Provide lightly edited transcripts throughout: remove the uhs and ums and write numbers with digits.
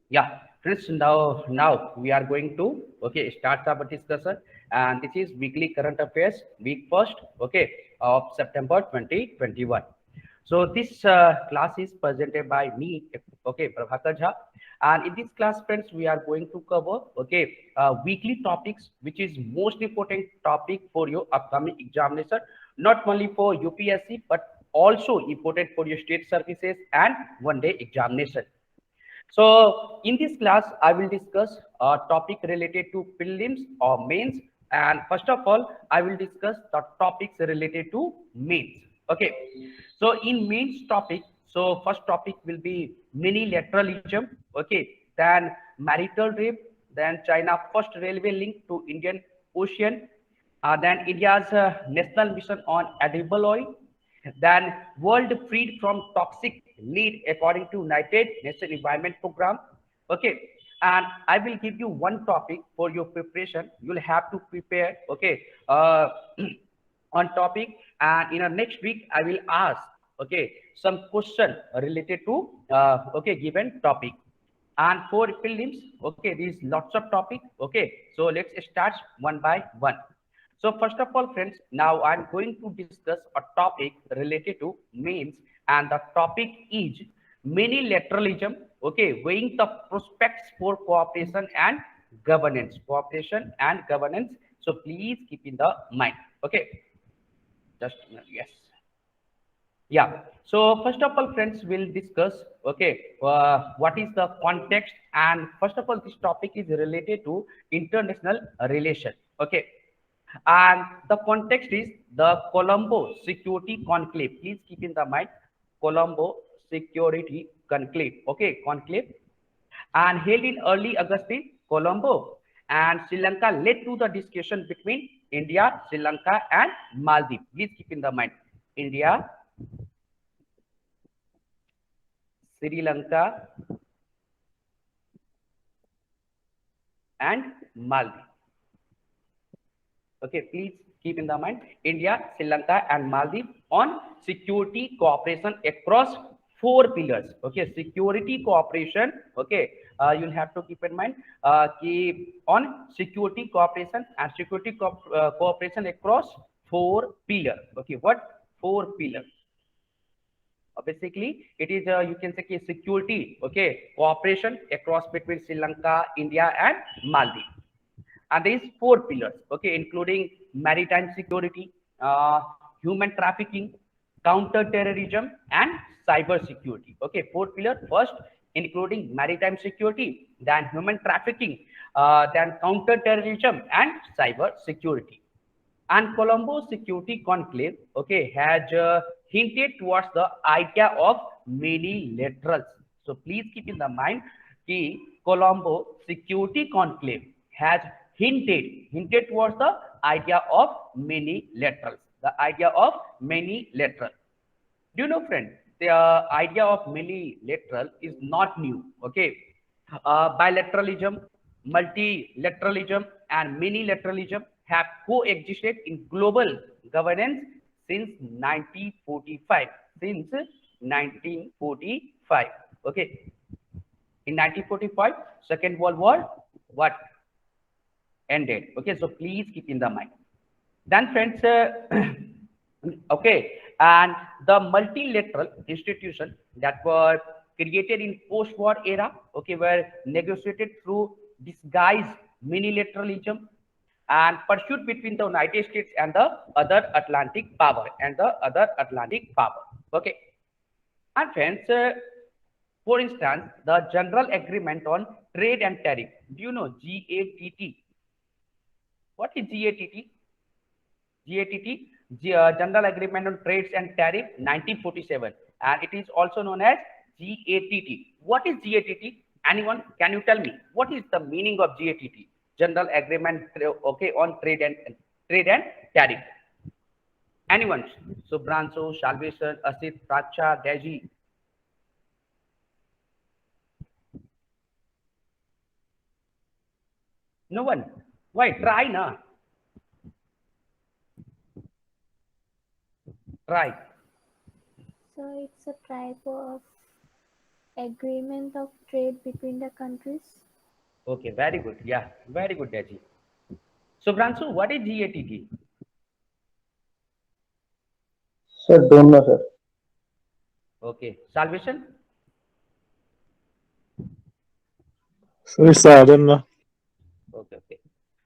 Yeah, friends. Now we are going to start our discussion, and this is weekly current affairs, week first, of September 2021. So this class is presented by me, Prabhakar Jha, and in this class, friends, we are going to cover weekly topics, which is most important topic for your upcoming examination, not only for UPSC but also important for your state services and one day examination. So in this class, I will discuss a topic related to prelims or mains. And first of all, I will discuss the topics related to mains. Okay. So in mains topic, so first topic will be mini-lateralism. Okay. Then marital rape. Then China first railway link to Indian Ocean. Then India's national mission on edible oil. Then world freed from toxic lead according to United Nations Environment Program. Okay. And I will give you one topic for your preparation. You'll have to prepare, on topic. And in a next week, I will ask, some question related to, given topic. And for prelims, these lots of topic. Okay. So let's start one by one. So first of all, friends, now I'm going to discuss a topic related to mains, and the topic is mini-lateralism, weighing the prospects for cooperation and governance. Cooperation and governance. So please keep in the mind. Okay, just a minute, yes. Yeah. So first of all, friends, we'll discuss, what is the context. And first of all, this topic is related to international relation. Okay. And the context is the Colombo Security Conclave. Please keep in the mind, Colombo Security Conclave. Okay, conclave. And held in early August in Colombo. And Sri Lanka led to the discussion between India, Sri Lanka, and Maldives. Please keep in the mind, India, Sri Lanka, and Maldives. Okay, please keep in the mind, India, Sri Lanka, and Maldives on security cooperation across four pillars. Okay, security cooperation. Okay, you'll have to keep in mind, keep on security cooperation and security cooperation across four pillars. Okay, what four pillars? Basically, it is you can say security. Okay, cooperation across between Sri Lanka, India, and Maldives. And there is four pillars, including maritime security, human trafficking, counter-terrorism, and cyber security. Okay, four pillars. First, including maritime security, then human trafficking, then counter-terrorism, and cyber security. And Colombo Security Conclave, has hinted towards the idea of many laterals. So please keep in the mind, the Colombo Security Conclave has hinted towards the idea of many laterals. The idea of many lateral. Do you know, friend? The idea of many lateral is not new. Okay, bilateralism, multilateralism, and minilateralism have coexisted in global governance since 1945. Since 1945. Okay. In 1945, Second World War, what ended? Okay, so please keep in the mind. Then, friends, and the multilateral institution that were created in post-war era, were negotiated through disguised minilateralism and pursued between the United States and the other Atlantic power Okay, and friends, for instance, the General Agreement on Trade and Tariff. Do you know GATT? What is GATT? GATT, General Agreement on Trades and Tariff, 1947, and it is also known as GATT. What is GATT? Anyone? Can you tell me what is the meaning of GATT? General Agreement, on Trade and Tariff. Anyone? So Branso, Salvation, Asit, Pracha, Deji. No one. Why? Try na. Try. So it's a type of Agreement of trade between the countries. Okay, very good. Yeah, very good, Deji. So, Bransu, what is GATT? Sir, don't know, sir. Okay, salvation. So it's I don't know. Okay, okay.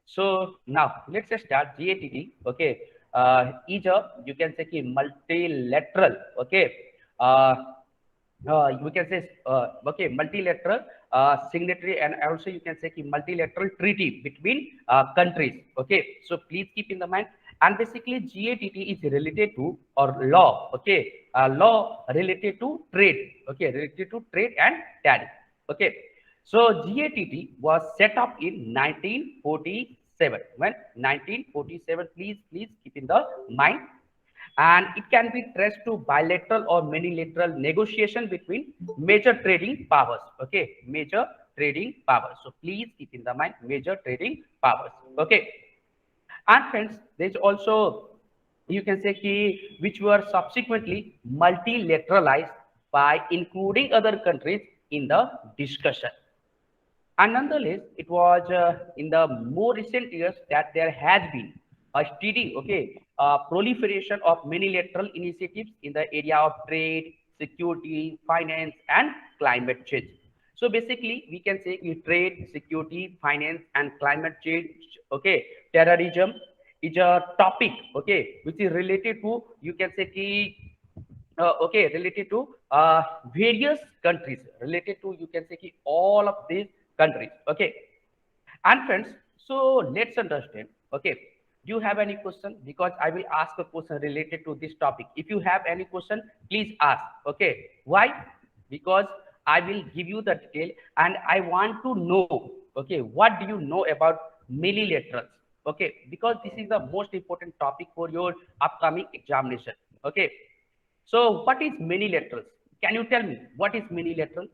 So now let's just start GATT. Okay, is a you can say ki multilateral. Okay, uh, we can say okay multilateral signatory, and also you can say ki multilateral treaty between countries. Okay, so please keep in the mind. And basically GATT is related to or law. Okay, law related to trade. Okay, related to trade and tariff. Okay, so GATT was set up in 1947. When 1947, please keep in the mind. And it can be traced to bilateral or minilateral negotiation between major trading powers. Okay, major trading powers. So please keep in the mind major trading powers. Okay, and friends, there's also you can say key which were subsequently multilateralized by including other countries in the discussion. And nonetheless, it was in the more recent years that there has been a steady, proliferation of unilateral initiatives in the area of trade, security, finance, and climate change. So basically, we can say trade, security, finance, and climate change. Okay, terrorism is a topic. Okay, which is related to you can say key related to various countries, related to you can say ki all of these countries. Okay, and friends, so let's understand. Okay, do you have any question? Because I will ask a question related to this topic. If you have any question, please ask. Okay, why? Because I will give you the detail, and I want to know, okay, what do you know about millilaterals? Okay, because this is the most important topic for your upcoming examination. Okay, so what is minilaterals? Can you tell me what is minilateral?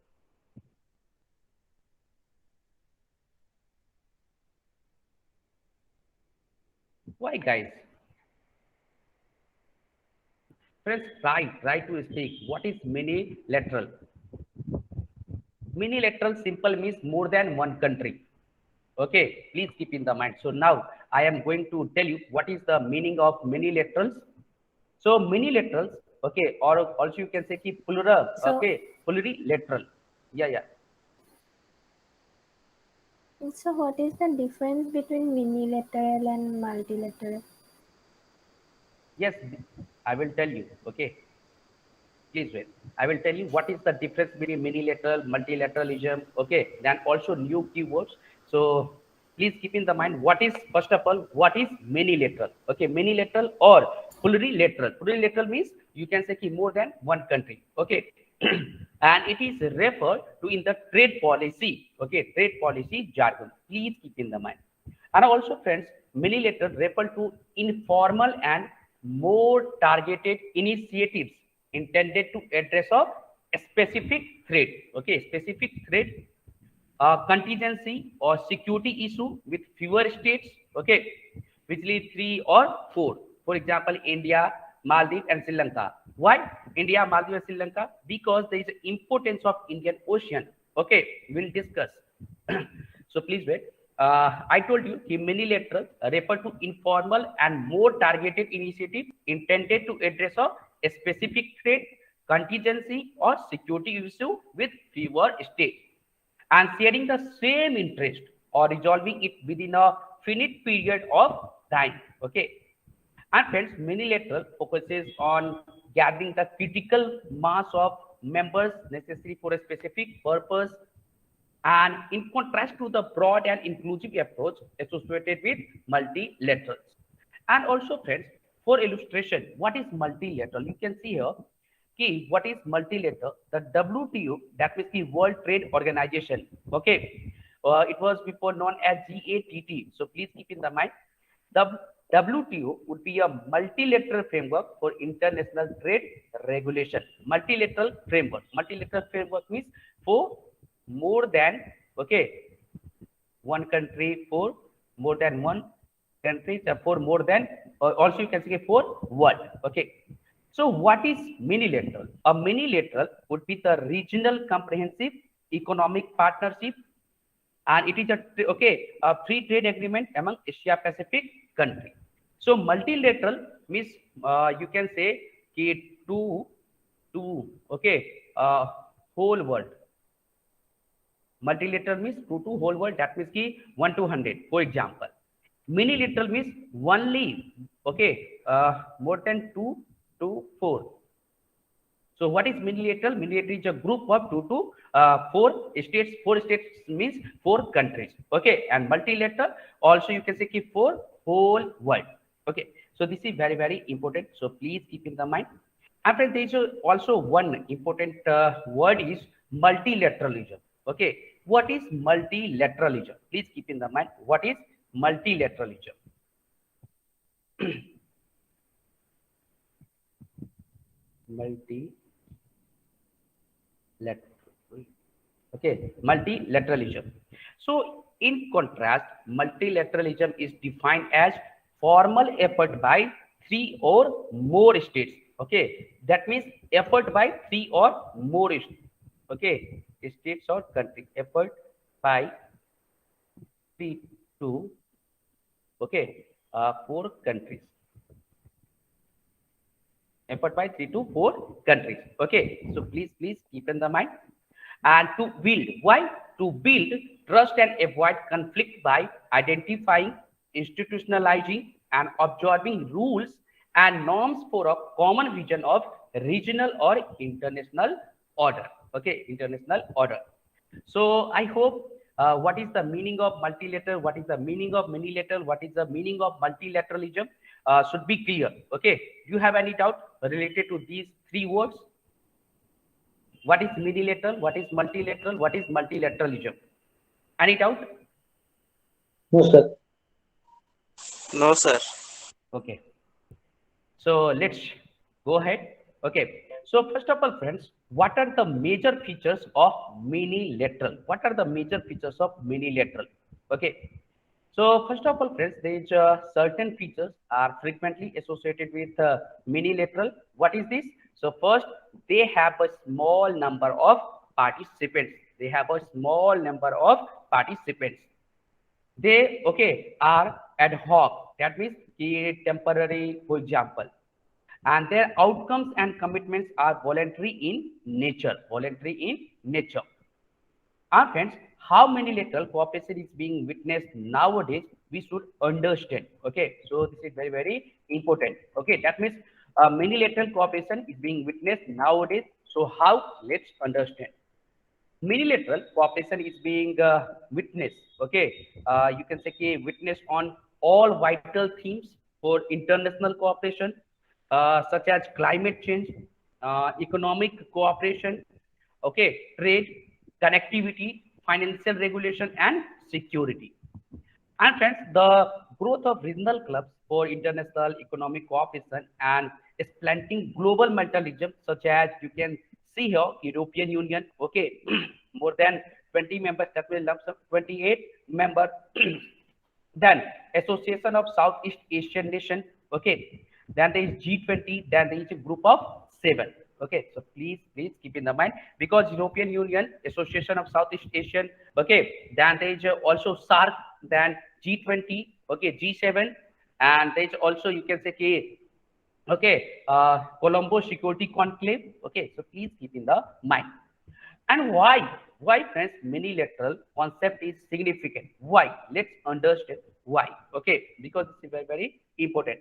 Why, guys? Friends, try to speak. What is minilateral? Minilateral simple means more than one country. Okay, please keep in the mind. So now I am going to tell you what is the meaning of minilaterals. So minilaterals, okay, or also you can say keep plural, So, okay, plurilateral. Yeah, yeah. so what is the difference between unilateral and multilateral? Yes, I will tell you. Okay, please wait. I will tell you what is the difference between minilateral, multilateralism. Okay, then also new keywords. So please keep in the mind what is first of all what is minilateral. Okay, minilateral or plurilateral. Plurilateral means you can say more than one country. Okay, and it is referred to in the trade policy. Okay, trade policy jargon. Please keep in the mind. And also, friends, millilateral refer to informal and more targeted initiatives intended to address a specific threat. Okay, specific threat, contingency or security issue with fewer states. Okay, usually three or four. For example, India, Maldives, and Sri Lanka. Why India, Maldives, and Sri Lanka? Because there is importance of Indian Ocean. Okay, we'll discuss. So please wait. I told you the minilateral refer to informal and more targeted initiative intended to address a specific threat, contingency, or security issue with fewer states and sharing the same interest or resolving it within a finite period of time. Okay. And friends, minilateral focuses on gathering the critical mass of members necessary for a specific purpose, and in contrast to the broad and inclusive approach associated with multilaterals. And also, friends, for illustration, what is multilateral? You can see here, key, what is multilateral? The WTO, that means the World Trade Organization. Okay, it was before known as GATT. So please keep in the mind, the WTO would be a multilateral framework for international trade regulation. Multilateral framework. Multilateral framework means for more than one country, for more than one country, for more than also you can say for world. Okay, So what is minilateral? A minilateral would be the regional comprehensive economic partnership, and it is a free trade agreement among Asia Pacific country. So multilateral means you can say ki two okay whole world. Multilateral means two whole world, that means ki 1 to 100 for example. Minilateral means only okay more than 2 to 4. So what is minilateral? Minilateral is a group of 2 to 4 states. 4 states means 4 countries. Okay, and multilateral also you can say keep for whole world. Okay, so this is very very important. So please keep in the mind. And friends, there is also one important word is multilateralism. Okay, what is multilateralism? Please keep in the mind. What is multilateralism? Multilateral. Okay, multilateralism. So in contrast, multilateralism is defined as formal effort by 3 or more states. Okay, that means effort by 3 or more okay states or countries. Effort by 3 to okay 4 countries. Effort by 3 to 4 countries. Okay, so please keep in the mind. And to build, why? To build trust and avoid conflict by identifying, institutionalizing, and observing rules and norms for a common vision of regional or international order. Okay, international order. So I hope what is the meaning of multilateral, what is the meaning of minilateral, what is the meaning of multilateralism should be clear. Okay, do you have any doubt related to these 3 words? What is minilateral? What is multilateral? What is multilateralism? Any doubt? No, sir. No, sir. Okay. So let's go ahead. Okay. So first of all, friends, what are the major features of minilateral? What are the major features of minilateral? Okay. So first of all, friends, there is certain features are frequently associated with minilateral. What is this? So first, they have a small number of participants. They have a small number of participants. They are ad hoc. That means temporary, for example. And their outcomes and commitments are voluntary in nature. Voluntary in nature. And friends, how minilateral cooperation is being witnessed nowadays, we should understand. Okay, so this is very very important. Okay, that means minilateral cooperation is being witnessed nowadays. So how? Let's understand. Minilateral cooperation is being witnessed. Okay, you can say witnessed on all vital themes for international cooperation, such as climate change, economic cooperation, okay, trade, connectivity, financial regulation, and security. And friends, the growth of regional clubs for international economic cooperation and explanting global multilateralism, such as you can see here, European Union, okay, more than 20 members, that will lump sum 28 member. Then Association of Southeast Asian Nation, okay. Then there is G20, then there is a group of 7. Okay, so please keep in the mind, because European Union, Association of Southeast Asian, okay, then there is also SARC, then G20, okay, G7, and there is also you can say okay, Colombo Security Conclave. Okay, so please keep in the mind. And why friends minilateral concept is significant? Why? Let's understand why. Okay, because this is very very important.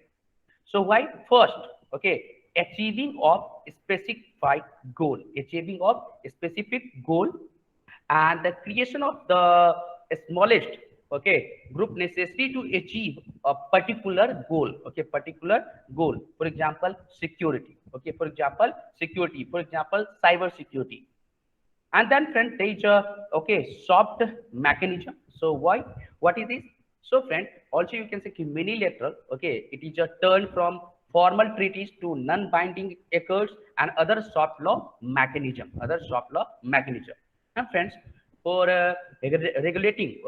So why? First, okay, achieving of specified goal, achieving of specific goal, and the creation of the smallest group necessary to achieve a particular goal. Okay, particular goal. For example, security. Okay, for example, security. For example, cyber security. And then friend, there is a soft mechanism. So why? What is this? So friend, also you can say minilateral. Okay, it is a turn from formal treaties to non-binding accords and other soft law mechanism. Other soft law mechanism. And friends, for regulating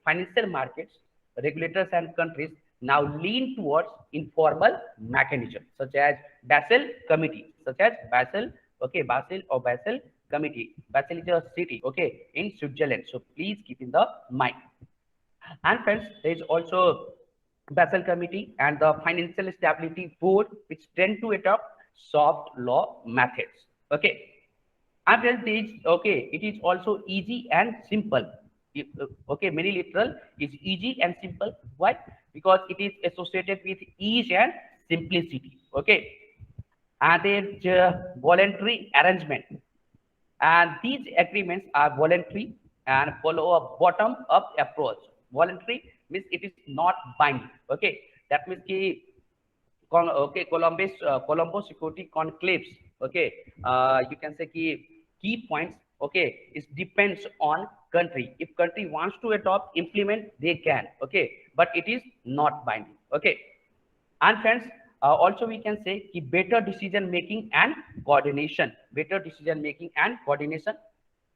financial markets, regulators and countries now lean towards informal mechanisms such as Basel Committee, such as Basel, okay, Basel or Basel Committee. Basel is a city, okay, in Switzerland. So please keep in the mind. And friends, there is also Basel Committee and the Financial Stability Board, which tend to adopt soft law methods. Okay. And friends, okay, it is also easy and simple. Okay, many literal is easy and simple. Why? Because it is associated with ease and simplicity. Okay. And there's voluntary arrangement, and these agreements are voluntary and follow a bottom up approach. Voluntary means it is not binding. Okay, that means ki okay, Colombo security conclaves, okay, you can say key points, okay, it depends on country. If country wants to adopt, implement, they can, okay, but it is not binding. Okay. And friends, also we can say ki better decision making and coordination. Better decision making and coordination.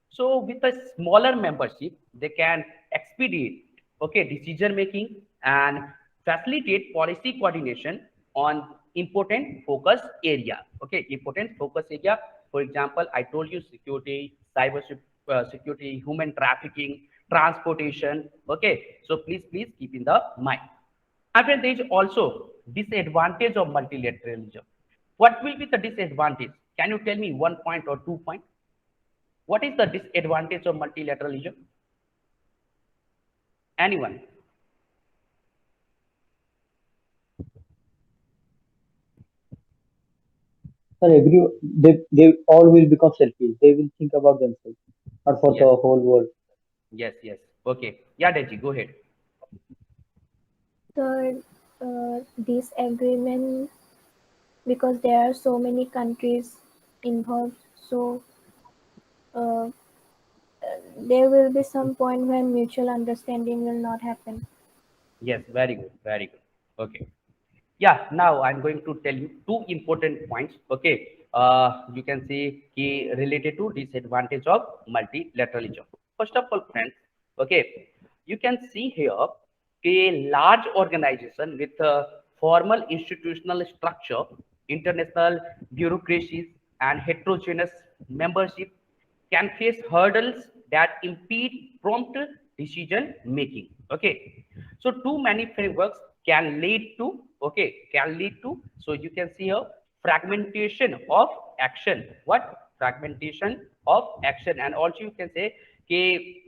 So with a smaller membership, they can expedite, okay, decision making and facilitate policy coordination on important focus area. Okay, important focus area. For example, I told you security, cyber security, human trafficking, transportation. Okay, so please keep in the mind. After there is also disadvantage of multilateralism. What will be the disadvantage? Can you tell me 1 point or 2 point? What is the disadvantage of multilateralism? Anyone? Sir, agree. They all will become selfish. They will think about themselves, not for the Yes, whole world. yes. Okay. Yeah, Deji, go ahead. So, this agreement, because there are so many countries involved, so uh, there will be some point when mutual understanding will not happen. Yes, very good, very good. Okay. Yeah, now I'm going to tell you two important points. Okay. You can see key related to disadvantage of multilateralism. First of all, friends, okay, you can see here a large organization with a formal institutional structure, international bureaucracies, and heterogeneous membership can face hurdles that impede prompt decision making. Okay, so too many frameworks can lead to, okay, can lead to, so you can see here fragmentation of action. What? Fragmentation of action. And also you can say okay,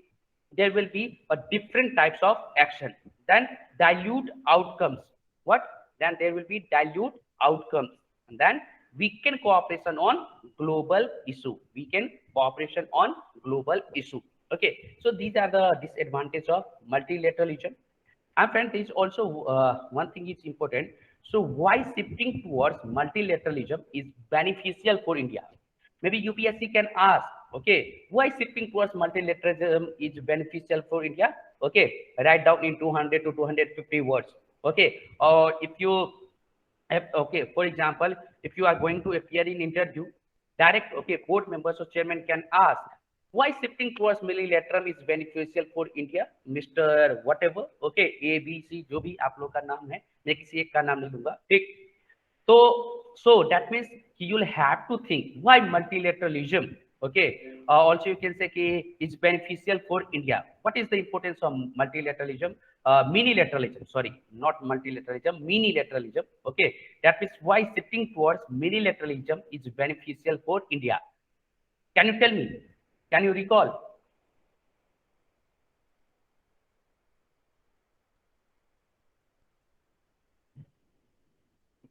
there will be a different types of action, then dilute outcomes. What? Then there will be dilute outcomes, and then weaken cooperation on global issue. Weaken cooperation on global issue. Okay, so these are the disadvantages of multilateralism. And friends, there is also one thing is important. So why shifting towards multilateralism is beneficial for India? Maybe UPSC can ask, okay, why shifting towards multilateralism is beneficial for India? Okay, write down in 200 to 250 words. Okay, or if you okay, for example, if you are going to appear in interview, direct, okay, board members or chairman can ask, why shifting towards multilateral is beneficial for India, Mr. whatever, okay, A, B, C, जो भी आप लोग का नाम है, मैं किसी एक का नाम नहीं लूंगा, ठीक? So that means you'll have to think why multilateralism. Okay. Also you can say it's beneficial for India. What is the importance of multilateralism? Minilateralism. Sorry, not multilateralism. Minilateralism. Okay. That means why shifting towards minilateralism is beneficial for India. Can you tell me? Can you recall?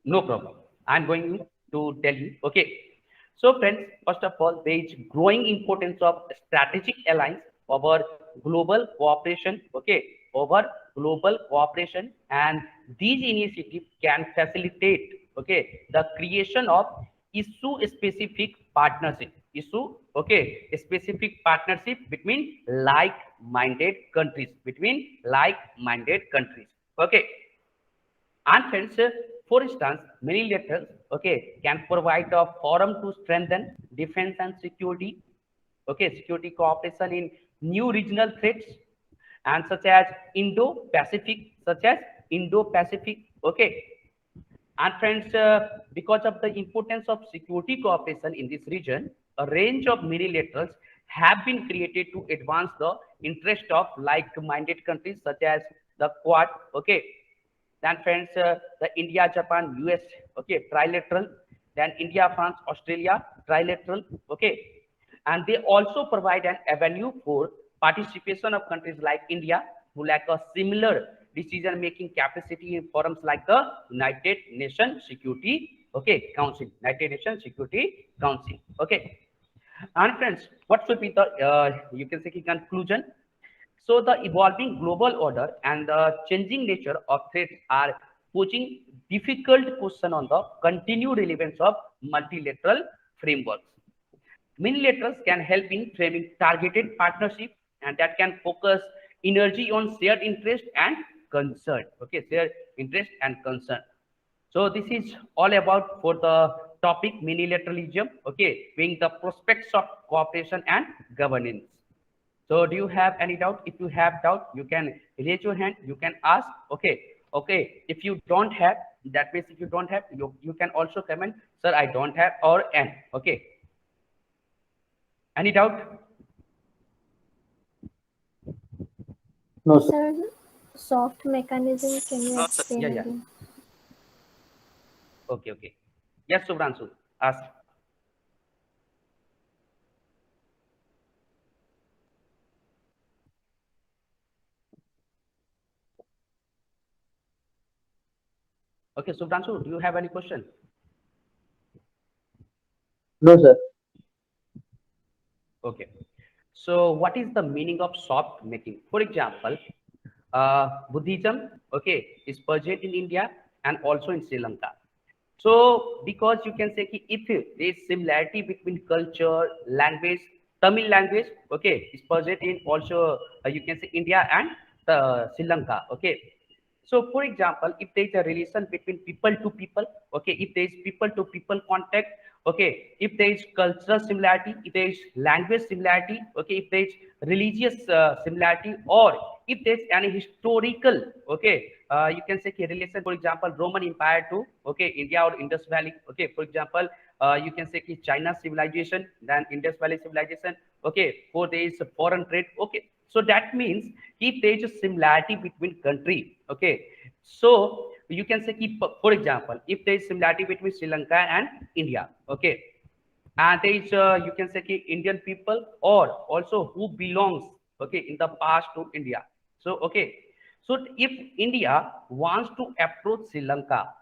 No problem. I'm going to tell you. Okay. So friends, first of all, there is growing importance of strategic alliance over global cooperation. Okay. Over global cooperation, and these initiatives can facilitate, okay, the creation of issue specific partnership. Issue, okay, specific partnership between like-minded countries. Between like-minded countries. Okay. And friends, for instance, many letters, okay, can provide a forum to strengthen defense and security, okay, security cooperation in new regional threats, and such as Indo-Pacific, such as Indo-Pacific. Okay. And friends, because of the importance of security cooperation in this region, a range of mini-laterals have been created to advance the interest of like-minded countries such as the Quad. Okay. Then friends, the India, Japan, US. Okay, trilateral. Then India, France, Australia, trilateral. Okay, and they also provide an avenue for participation of countries like India who lack a similar decision-making capacity in forums like the United Nations Security, okay, Council, United Nations Security Council, okay. And friends, what should be the you can say conclusion? So the evolving global order and the changing nature of threats are posing difficult question on the continued relevance of multilateral frameworks. Minilaterals can help in framing targeted partnership and that can focus energy on shared interest and concern. Okay, shared interest and concern. So this is all about for the topic minilateralism. Okay, being the prospects of cooperation and governance. So do you have any doubt? If you have doubt, you can raise your hand. You can ask. Okay, okay. If you don't have, that means if you don't have, you can also comment, sir, I don't have or N. Okay. Any doubt? No, sir. Sir, soft mechanism, can you No, sir. explain Yeah, yeah. again? Okay, okay. Yes, Subhranshu, ask. Okay, Subhranshu, do you have any question? No, sir. Okay. So what is the meaning of soft making? For example, Buddhism, okay, is present in India and also in Sri Lanka. So because you can say ki if there is similarity between culture, language, Tamil language, okay, is present in also you can say India and Sri Lanka, okay. So for example, if there is a relation between people to people, okay, if there is people to people contact, okay, if there is cultural similarity, if there is language similarity, okay, if there is religious similarity, or if there is any historical, okay, you can say relation, for example, Roman Empire to, okay, India or Indus Valley, okay, for example, you can say China civilization, then Indus Valley civilization, okay, for there is a foreign trade, okay. So that means if there is a similarity between country, okay, so you can say keep, for example, if there is similarity between Sri Lanka and India, okay, and there is you can say Indian people or also who belongs, okay, in the past to India. So okay, so if India wants to approach Sri Lanka,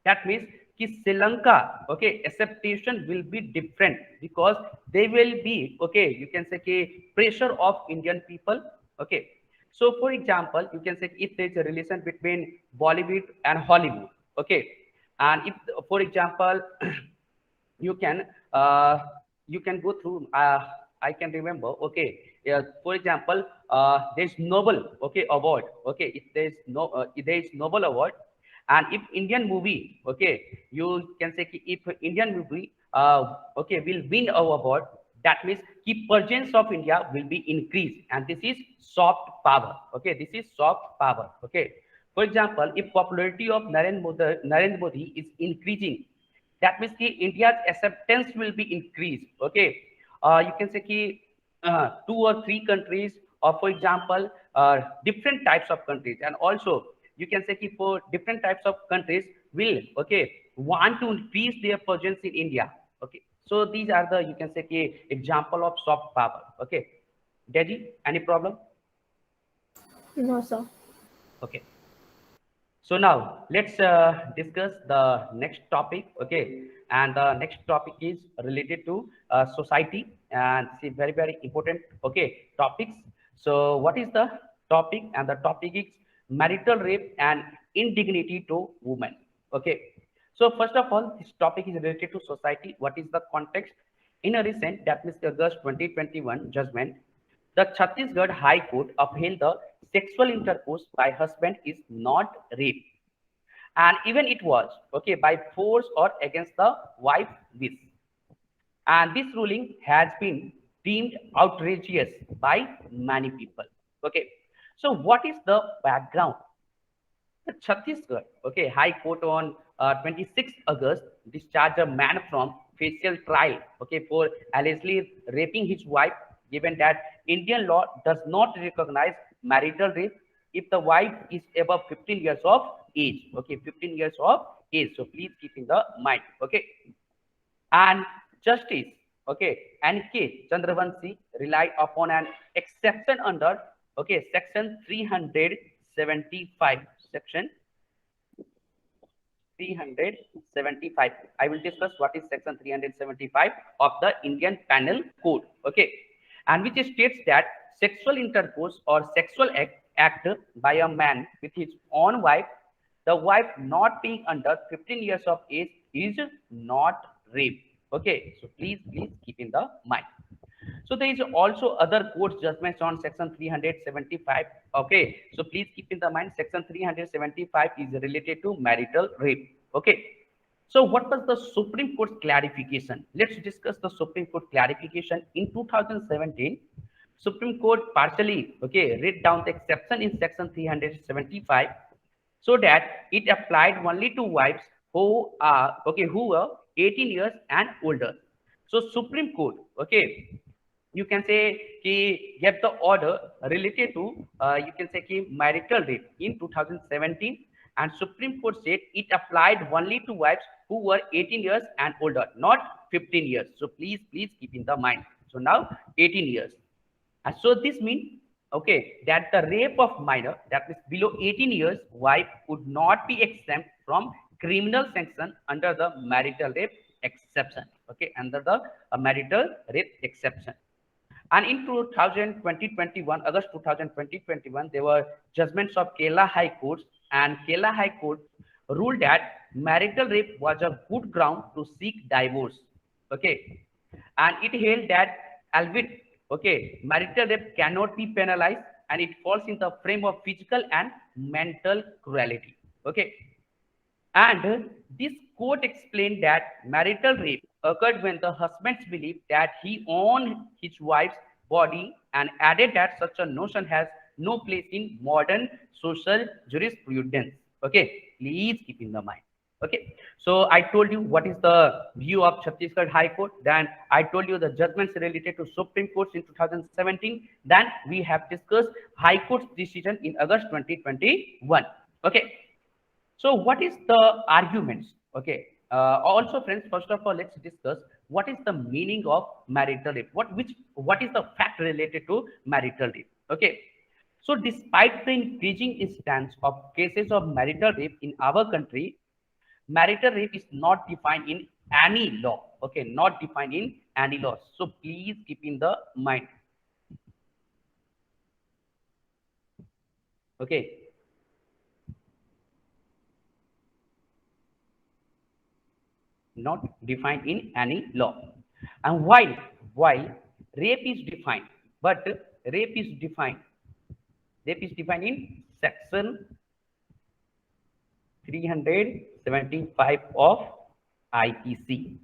that means कि Sri Lanka, okay, acceptation will be different because they will be, okay, you can say कि pressure of Indian people, okay. So for example, you can say if there is a relation between Bollywood and Hollywood, okay, and if, for example, you can uh, you can go through I can remember, okay, yeah, for example, there's Nobel, okay, award, okay, if there's no there is Nobel award, and if Indian movie, okay, you can say कि if Indian movie okay will win our award, that means the presence of India will be increased, and this is soft power, okay, this is soft power, okay. For example, if popularity of Narendra Modi is increasing, that means कि India's acceptance will be increased, okay. You can say कि two or three countries, or for example, different types of countries, and also you can say कि for different types of countries will, okay, want to increase their presence in India, okay. So these are the, you can say कि example of soft power, okay. Deji, any problem? No, sir. Okay. So now let's discuss the next topic, okay? And the next topic is related to society, and it's very, very important, okay, topics. So what is the topic? And the topic is marital rape and indignity to women, okay? So first of all, this topic is related to society. What is the context? In a recent, that means August 2021 judgment, the Chhattisgarh High Court upheld the sexual intercourse by husband is not rape. And even it was, okay, by force or against the wife wish. And this ruling has been deemed outrageous by many people. Okay. So what is the background? The Chhattisgarh, okay, High Court on 26th August discharged a man from facial trial, okay, for allegedly raping his wife, given that Indian law does not recognize marital rape if the wife is above 15 years of age, okay, 15 years of age. So please keep in the mind, okay. And Justice, okay, N.K. Chandravanshi relied upon an exception under, okay, section 375, section 375. I will discuss what is section 375 of the Indian Penal Code, okay, and which states that sexual intercourse or sexual act by a man with his own wife, the wife not being under 15 years of age, is not rape. Okay, so please keep in the mind. So there is also other court judgments on section 375. Okay, so please keep in the mind section 375 is related to marital rape. Okay, so what was the Supreme Court clarification? Let's discuss the Supreme Court clarification in 2017. Supreme Court partially, okay, read down the exception in section 375 so that it applied only to wives who are, okay, who were 18 years and older. So Supreme Court, okay, you can say कि get the order related to you can say कि marital rape in 2017, and Supreme Court said it applied only to wives who were 18 years and older, not 15 years. So please keep in the mind. So now 18 years. And so this means, okay, that the rape of minor, that is below 18 years, wife would not be exempt from criminal sanction under the marital rape exception. Okay, under the marital rape exception. And in 2021, August 2021, there were judgments of Kerala High Court, and Kerala High Court ruled that marital rape was a good ground to seek divorce. Okay, and it held that albeit, okay, marital rape cannot be penalized, and it falls in the frame of physical and mental cruelty. Okay, and this court explained that marital rape occurred when the husband believed that he owned his wife's body, and added that such a notion has no place in modern social jurisprudence. Okay, please keep in the mind. Okay, so I told you what is the view of Chhattisgarh High Court. Then I told you the judgments related to Supreme Court in 2017. Then we have discussed High Court's decision in August 2021. Okay, so what is the arguments? Okay. Also, friends, first of all, let's discuss what is the meaning of marital rape. What is the fact related to marital rape? Okay. So, despite the increasing instance of cases of marital rape in our country, marital rape is not defined in any law. Okay, not defined in any law. So, please keep in the mind. Okay. Not defined in any law. And while rape is defined, but rape is defined in section 375 of IPC,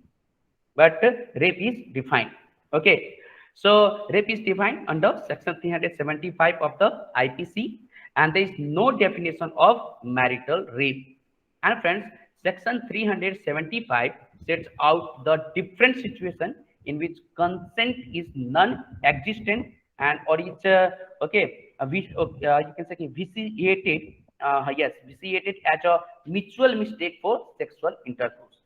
but rape is defined. Okay, so rape is defined under section 375 of the IPC, and there is no definition of marital rape. And friends, section 375 sets out the different situation in which consent is non-existent and or it's you can say vitiated, vitiated as a mutual mistake for sexual intercourse.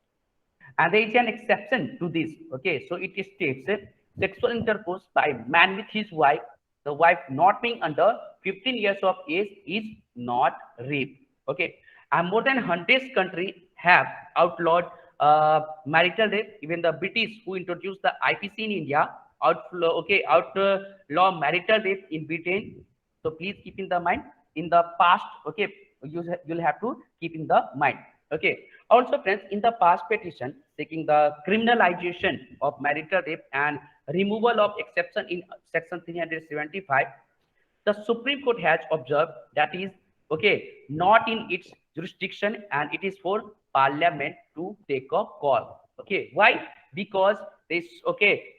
And there is an exception to this. Okay, so it states sexual intercourse by man with his wife, the wife not being under 15 years of age, is not rape. Okay, and more than 100 countries have outlawed marital rape. Even the British, who introduced the IPC in India, outlaw marital rape in Britain. So please keep in the mind in the past. Okay, you'll have to keep in the mind. Okay. Also, friends, in the past petition seeking the criminalization of marital rape and removal of exception in section 375, the Supreme Court has observed that is not in its jurisdiction, and it is for Parliament to take a call. Okay, why? Because this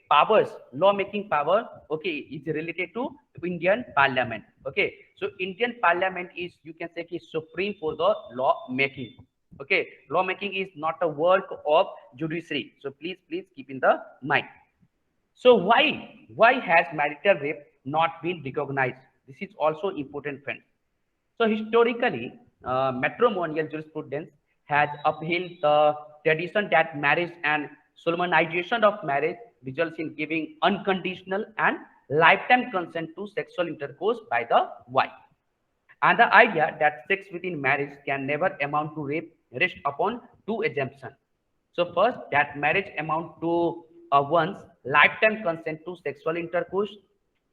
powers, law-making power, okay, is related to Indian Parliament. Okay, so Indian Parliament is, you can say, is supreme for the law-making. Okay, law-making is not a work of judiciary. So please keep in the mind. So why has marital rape not been recognized? This is also important, friends. So historically, matrimonial jurisprudence has upheld the tradition that marriage and solemnization of marriage results in giving unconditional and lifetime consent to sexual intercourse by the wife. And the idea that sex within marriage can never amount to rape rests upon two assumptions. So first, that marriage amount to one's lifetime consent to sexual intercourse,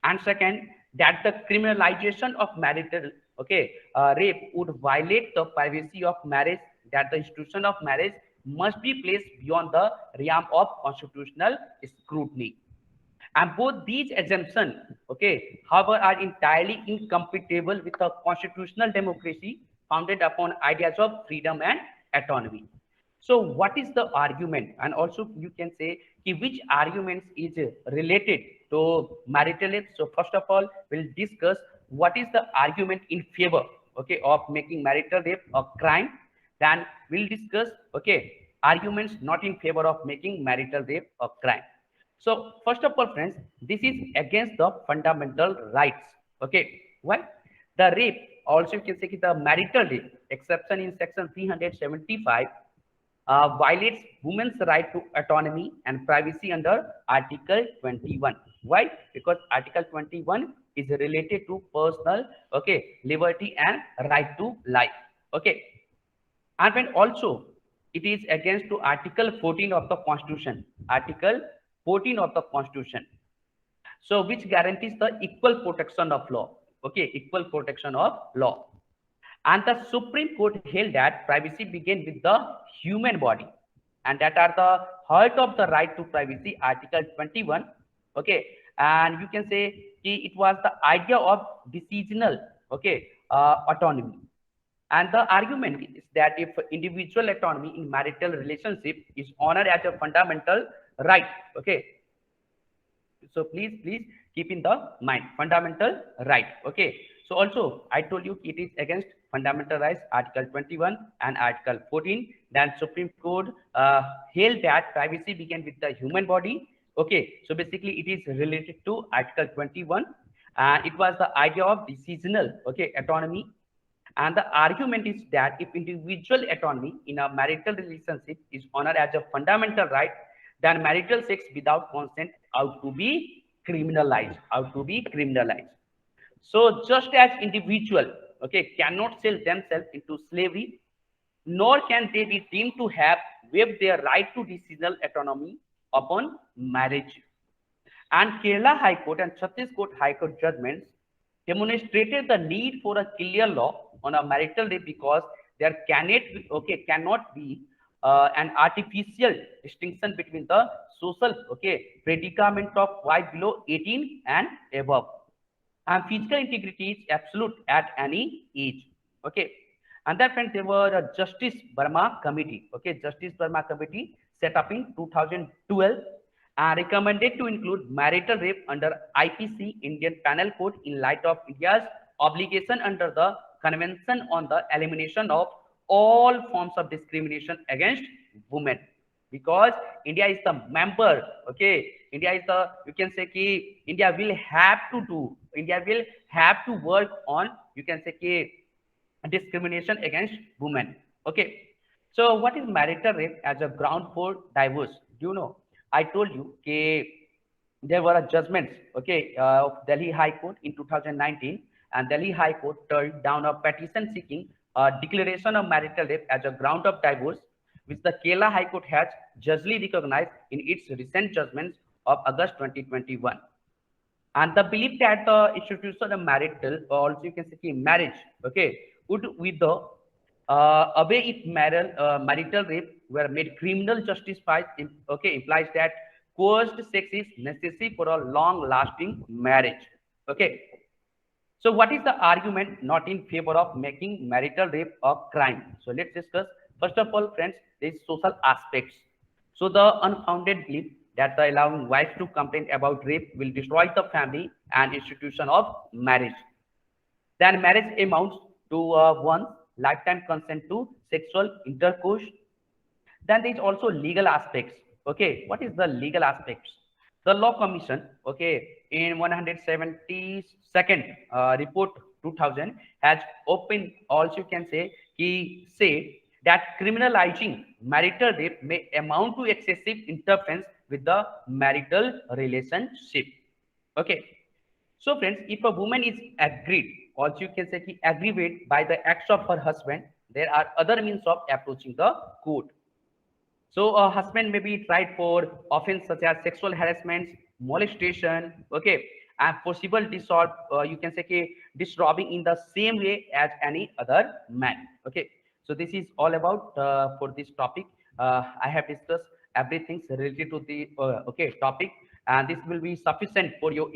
and second, that the criminalization of marital rape would violate the privacy of marriage. That the institution of marriage must be placed beyond the realm of constitutional scrutiny. And both these assumptions, okay, however, are entirely incompatible with a constitutional democracy founded upon ideas of freedom and autonomy. So what is the argument? And also you can say which arguments is related to marital rape. So first of all, we'll discuss what is the argument in favor, okay, of making marital rape a crime. Then we'll discuss, okay, arguments not in favor of making marital rape a crime. So first of all, friends, this is against the fundamental rights. Okay, why? The rape, also you can say the marital rape exception in section 375 violates women's right to autonomy and privacy under Article 21. Why? Because Article 21 is related to personal, okay, liberty and right to life. Okay, and when also it is against to Article 14 of the Constitution. Article 14 of the Constitution. So which guarantees the equal protection of law. Okay, equal protection of law. And the Supreme Court held that privacy begins with the human body, and that are the heart of the right to privacy, Article 21. Okay, and you can say it was the idea of decisional, okay, autonomy. And the argument is that if individual autonomy in marital relationship is honored as a fundamental right, okay, so please keep in the mind fundamental right. Okay, so also I told you it is against fundamental rights, Article 21 and Article 14. Then Supreme Court held that privacy began with the human body. Okay, so basically it is related to Article 21, and it was the idea of decisional, okay, autonomy. And the argument is that if individual autonomy in a marital relationship is honored as a fundamental right, then marital sex without consent ought to be criminalized. So just as individual, okay, cannot sell themselves into slavery, nor can they be deemed to have waived their right to decisional autonomy upon marriage. And Kerala High Court and Chhattisgarh High Court judgments demonstrated the need for a clear law on a marital rape because there cannot be an artificial distinction between the social, okay, predicament of wife below 18 and above. And physical integrity is absolute at any age. Okay, and that friends, there were a Justice Burma Committee. Okay, Justice Burma Committee set up in 2012 and recommended to include marital rape under IPC Indian Penal Code in light of India's obligation under the Convention on the Elimination of all forms of discrimination against women. Because India is the member, okay, India is the, you can say ki India will have to work on, you can say ki discrimination against women. Okay, so what is marital rape as a ground for divorce? Do you know? I told you that there were judgments, okay, of Delhi High Court in 2019, and Delhi High Court turned down a petition seeking a declaration of marital rape as a ground of divorce, which the Kerala High Court has justly recognized in its recent judgments of August 2021. And the belief that the institution of marital, or also you can say marriage, okay, would wither away if marital rape were made criminal justified, okay, implies that coerced sex is necessary for a long-lasting marriage. Okay, so what is the argument not in favor of making marital rape a crime? So let's discuss. First of all, friends, there is social aspects. So the unfounded belief that allowing wives to complain about rape will destroy the family and institution of marriage. Then marriage amounts to one lifetime consent to sexual intercourse. Then there is also legal aspects. Okay, what is the legal aspects? The Law Commission, okay, in 172nd report 2000 has opened, also you can say, he say that criminalizing marital rape may amount to excessive interference with the marital relationship. Okay, so friends, if a woman is aggrieved, also you can say aggrieved by the acts of her husband, there are other means of approaching the court. So a husband may be tried for offense such as sexual harassment, molestation, okay, and possible you can say disrobing in the same way as any other man. Okay, so this is all about for this topic. I have discussed everything related to the okay topic, and this will be sufficient for your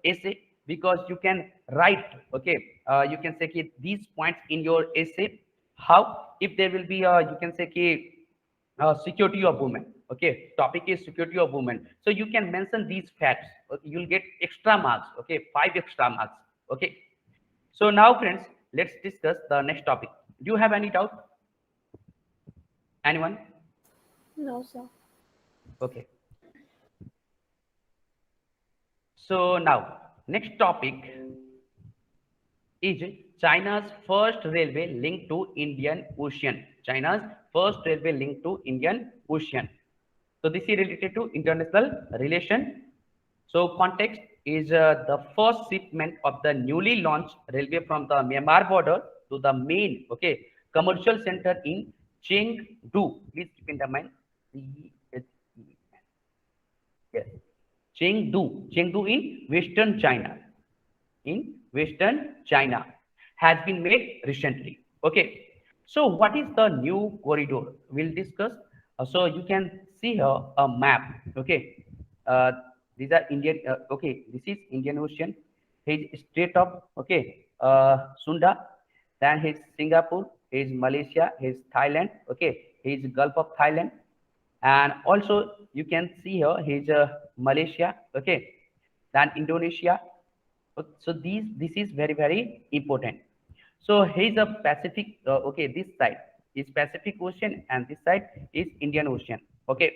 essay, because you can write, okay, you can say these points in your essay. How, if there will be you can say security of women, okay, topic is security of women, so you can mention these facts, okay? You'll get extra marks, okay, 5 extra marks. Okay, so now friends, let's discuss the next topic. Do you have any doubt, anyone? No, sir. Okay, so now next topic is China's first railway link to Indian Ocean. China's first railway link to Indian Ocean. So this is related to international relation. So context is the first shipment of the newly launched railway from the Myanmar border to the main, okay, commercial center in Chengdu. Please keep in the mind. Yes, Chengdu in Western China. In Western China has been made recently. Okay, so what is the new corridor? We'll discuss. So you can see here a map. Okay, these are Indian. Okay, this is Indian Ocean. His Strait of Sunda. Then his Singapore. His Malaysia. His Thailand. Okay, his Gulf of Thailand. And also you can see here his Malaysia. Okay, then Indonesia. So this is very important. So here's a Pacific, okay, this side is Pacific Ocean and this side is Indian Ocean. Okay,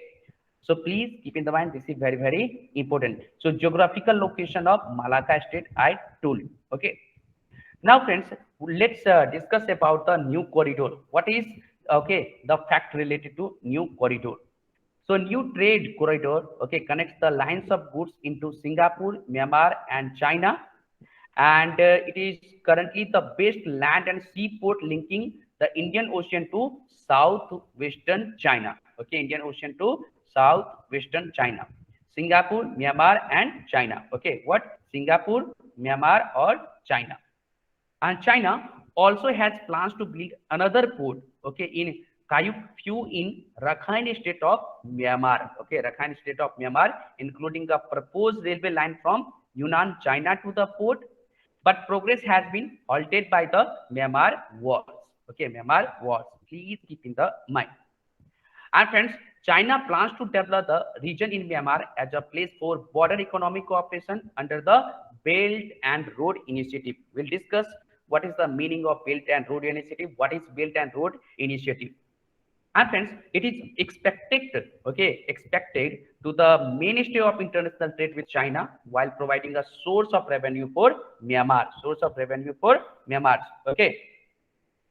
so please keep in the mind, this is very important. So geographical location of Malacca State I told you. Okay, now friends, let's discuss about the new corridor. What is, okay, the fact related to new corridor? So new trade corridor, okay, connects the lines of goods into Singapore, Myanmar and China, and it is currently the best land and seaport linking the Indian Ocean to southwestern China. Okay, Indian Ocean to southwestern China, Singapore, Myanmar and China. Okay, what? Singapore, Myanmar or China. And China also has plans to build another port, okay, in Kayuphu in Rakhine State of Myanmar. Okay, Rakhine State of Myanmar, including a proposed railway line from Yunnan, China to the port. But progress has been halted by the Myanmar wars. Okay, Myanmar wars. Please keep in the mind. And friends, China plans to develop the region in Myanmar as a place for border economic cooperation under the Belt and Road Initiative. We'll discuss what is the meaning of Belt and Road Initiative, what is Belt and Road Initiative. And friends, it is expected to the mainstay of international trade with China while providing a source of revenue for Myanmar. Okay.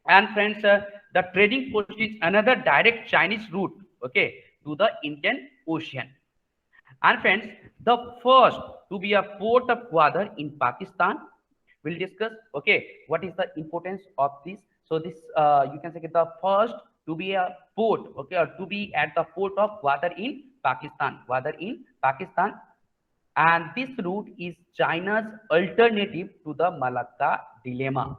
And friends, the trading post is another direct Chinese route, okay, to the Indian Ocean. And friends, the first to be a port of Gwadar in Pakistan. We'll discuss, okay, what is the importance of this. So this, you can say the first to be a port, okay, or to be at the port of Gwadar in Pakistan. And this route is China's alternative to the Malacca Dilemma.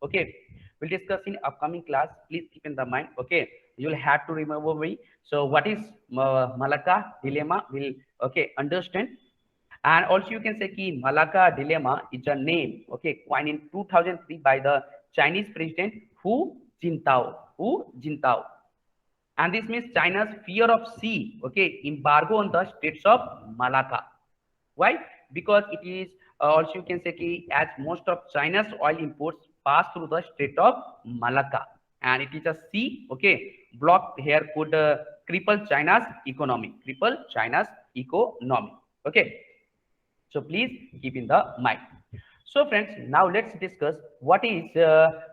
Okay, we'll discuss in upcoming class. Please keep in the mind. Okay, you'll have to remember me. So what is Malacca Dilemma? We'll understand. And also you can say ki Malacca Dilemma is a name, okay, coined in 2003 by the Chinese president Hu Jintao. And this means China's fear of sea, okay, embargo on the states of Malacca. Why? Because it is also you can say ki, as most of China's oil imports pass through the Strait of Malacca, and it is a sea. Okay, block here could cripple China's economy. Cripple China's economy. Okay, so please keep in the mind. So friends, now let's discuss what is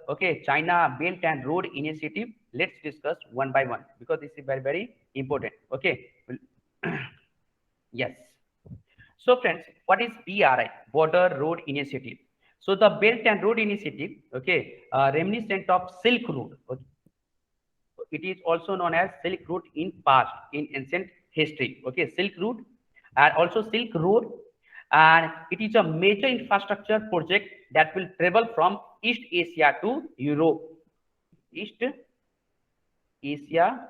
okay China Belt and Road Initiative. Let's discuss one by one because this is very important. Okay, yes. So friends, what is BRI? Border Road Initiative. So the Belt and Road Initiative, okay, reminiscent of Silk Road. Okay. It is also known as Silk Route in past, in ancient history. Okay, Silk Route and also Silk Road, and it is a major infrastructure project that will travel from East Asia to Europe. East Asia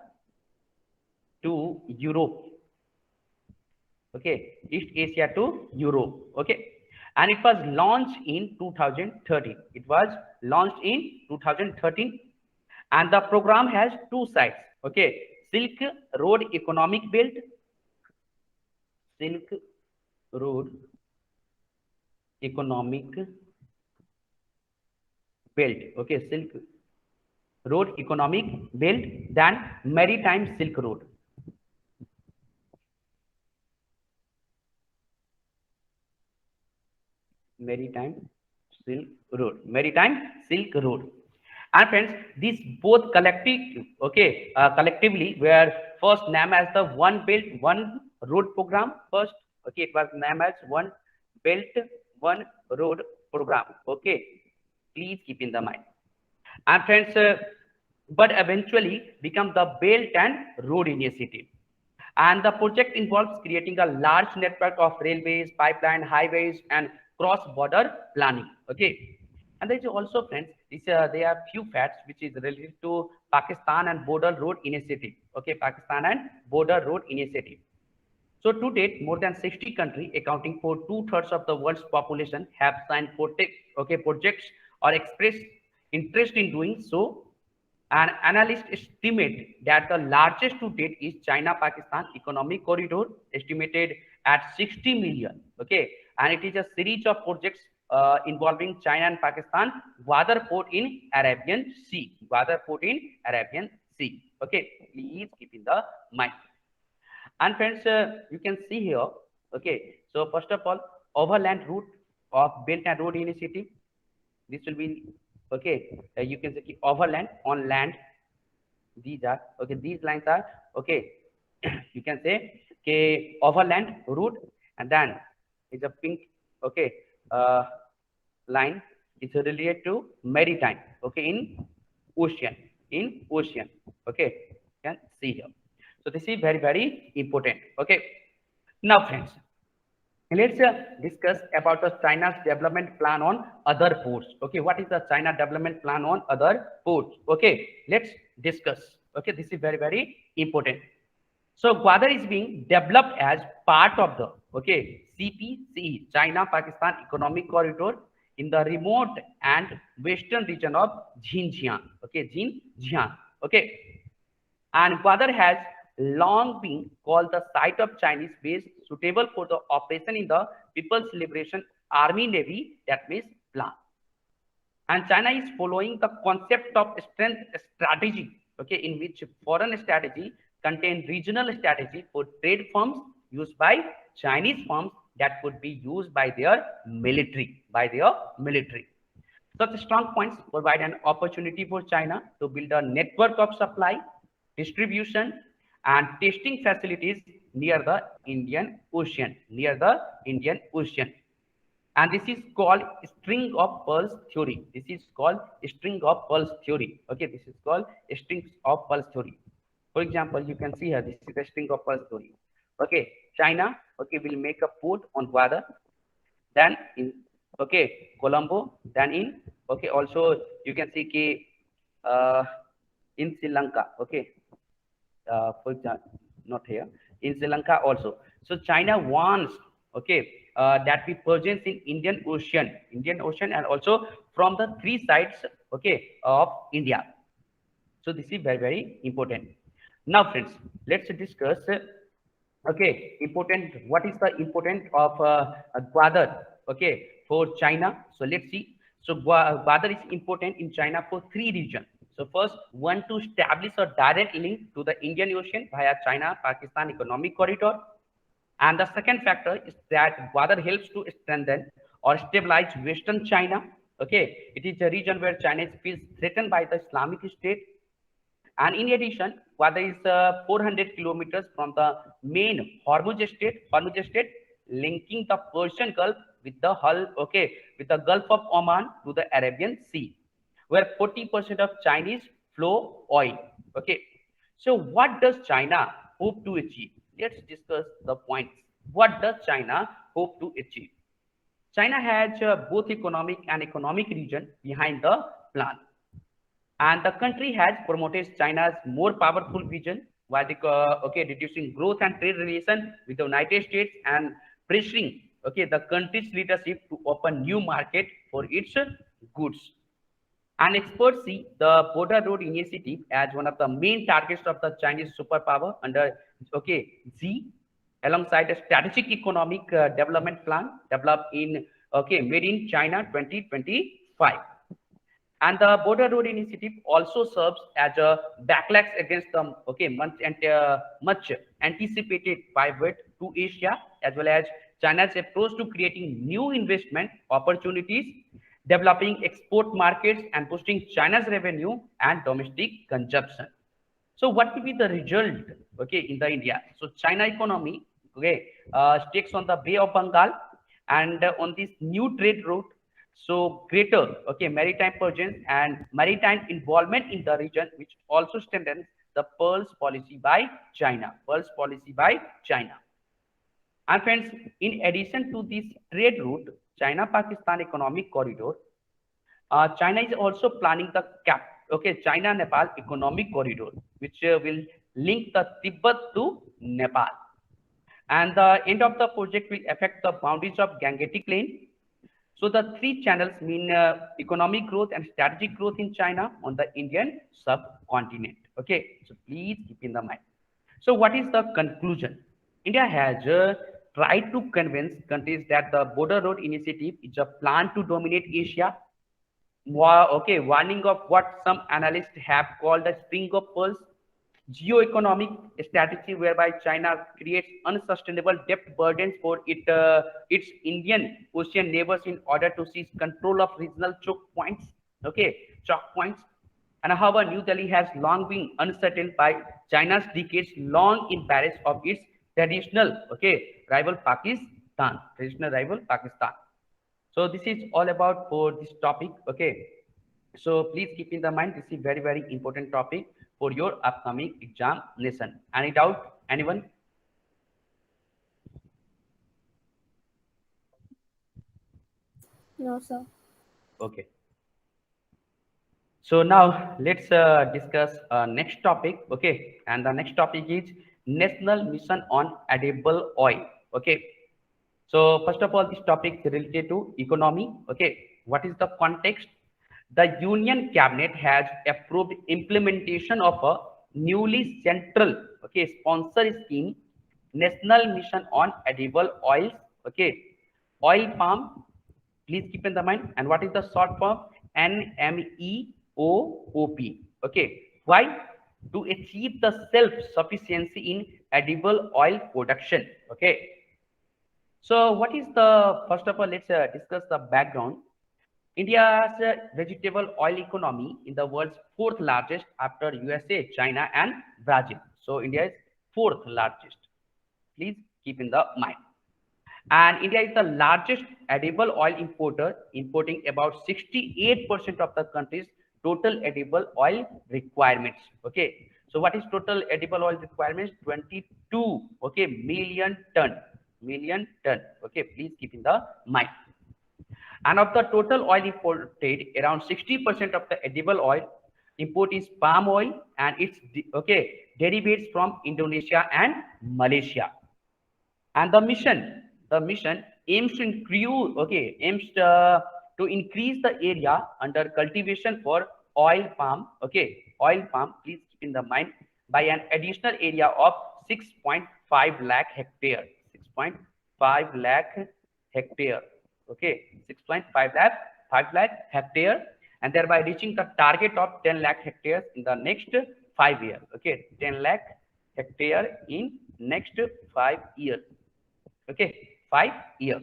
to Europe. Okay, East Asia to Europe. Okay, and it was launched in 2013. It was launched in 2013, and the program has two sides. Okay, Silk Road Economic Belt, Silk Road Economic Belt. Okay, Silk Road Economic Belt, then Maritime Silk Road. Maritime Silk Road. Maritime Silk Road. And friends, these both collectively were first named as the One Belt, One Road program. First, okay, it was named as One Belt, One Road program. Okay, please keep in the mind. And friends, but eventually become the Belt and Road Initiative. And the project involves creating a large network of railways, pipeline, highways, and cross-border planning. Okay, and there is also, friends, there are few facts which is related to Pakistan and Border Road Initiative. Okay, Pakistan and Border Road Initiative. So to date, more than 60 countries, accounting for 2/3 of the world's population, have signed projects or expressed interest in doing so. And analysts estimate that the largest to date is China-Pakistan Economic Corridor, estimated at 60 million. Okay, and it is a series of projects involving China and Pakistan, Gwadar Port in Arabian Sea. Gwadar Port in Arabian Sea. Okay, please keep in the mind. And friends, you can see here. Okay, so first of all, overland route of Belt and Road Initiative. This will be okay. You can say overland, on land. These are okay. These lines are okay. You can say overland route, and then it's a pink okay line. It's related to maritime. Okay, in ocean. Okay, you can see here. So this is very important. Okay, now friends, let's discuss about the China's development plan on other ports. Okay, what is the China development plan on other ports? Okay, let's discuss. Okay, this is very important. So Gwadar is being developed as part of the CPCE, China Pakistan Economic Corridor, in the remote and western region of Xinjiang. Okay, Xinjiang. Okay, and Gwadar has long been called the site of Chinese base suitable for the operation in the People's Liberation Army Navy, that means plan. And China is following the concept of strength strategy, okay, in which foreign strategy contain regional strategy for trade firms used by Chinese firms that could be used by their military, Such strong points provide an opportunity for China to build a network of supply, distribution, and testing facilities near the Indian Ocean. And this is called string of pearls theory. Okay, this is called strings of pearls theory. For example, you can see here, this is the string of pearls theory. Okay, China, okay, will make a port on Gwadar, then in Colombo, then in also you can see in Sri Lanka, for example, not here, in Sri Lanka also. So China wants that we presence in Indian Ocean, and also from the three sides of India. So this is very important. Now, friends, let's discuss. Okay, important. What is the importance of Gwadar? Okay, for China. So let's see. So Gwadar is important in China for three reasons. So first, one, to establish a direct link to the Indian Ocean via China-Pakistan economic corridor. And the second factor is that Gwadar helps to strengthen or stabilize Western China. Okay, it is a region where China feels threatened by the Islamic State. And in addition, Gwadar is 400 kilometers from the main Hormuz State, linking the Persian Gulf with the with the Gulf of Oman to the Arabian Sea, where 40% of Chinese flow oil. Okay, so what does China hope to achieve? Let's discuss the points. What does China hope to achieve? China has both economic region behind the plan, and the country has promoted China's more powerful vision while reducing growth and trade relation with the United States and pressuring the country's leadership to open new market for its goods. And experts see the Border Road Initiative as one of the main targets of the Chinese superpower under Xi, alongside a strategic economic development plan developed in made in China 2025. And the Border Road Initiative also serves as a backlash against the much anticipated pivot to Asia, as well as China's approach to creating new investment opportunities, developing export markets, and boosting China's revenue and domestic consumption. So what will be the result in the India? So China economy stakes on the Bay of Bengal, and on this new trade route, so greater maritime presence and maritime involvement in the region, which also strengthens the Pearls policy by China. And friends, in addition to this trade route, China-Pakistan economic corridor, China is also planning the China-Nepal economic corridor, which will link the Tibet to Nepal. And the end of the project will affect the boundaries of Gangetic Plain. So the three channels mean economic growth and strategic growth in China on the Indian subcontinent. Okay, so please keep in the mind. So what is the conclusion? India has tried to convince countries that the Border Road Initiative is a plan to dominate Asia. Warning of what some analysts have called the string of pearls, geo-economic strategy whereby China creates unsustainable debt burdens for its Indian Ocean neighbors in order to seize control of regional choke points. And however, New Delhi has long been unsettled by China's decades-long embrace of its traditional rival Pakistan. So this is all about for this topic. Okay, so please keep in the mind, this is very, very important topic for your upcoming examination. Any doubt, anyone? No, sir. Okay. So now let's discuss next topic. Okay, and the next topic is National Mission on Edible Oil. Okay. So first of all, this topic is related to economy. Okay, what is the context? The Union Cabinet has approved implementation of a newly central sponsor scheme, National Mission on Edible Oils. Okay, oil palm. Please keep in the mind. And what is the short form? NMEOOP. Okay, why? To achieve the self-sufficiency in edible oil production. Okay. So what is the, first of all, let's discuss the background. India's vegetable oil economy in the world's fourth largest after USA, China, and Brazil. So India is fourth largest. Please keep in the mind. And India is the largest edible oil importer, importing about 68% of the country's total edible oil requirements. Okay. So what is total edible oil requirements? 22 million ton. Okay, please keep in the mind. And of the total oil imported, around 60% of the edible oil import is palm oil and its derivatives from Indonesia and Malaysia. And the mission aims to increase the area under cultivation for oil palm. Okay, oil palm. Please keep in the mind. by an additional area of 6.5 lakh hectare. 6.5 lakh hectare. Okay, 6.5 lakh 5 lakh hectare, and thereby reaching the target of 10 lakh hectares in the next 5 years. Okay, 10 lakh hectare in next 5 years. Okay, 5 years.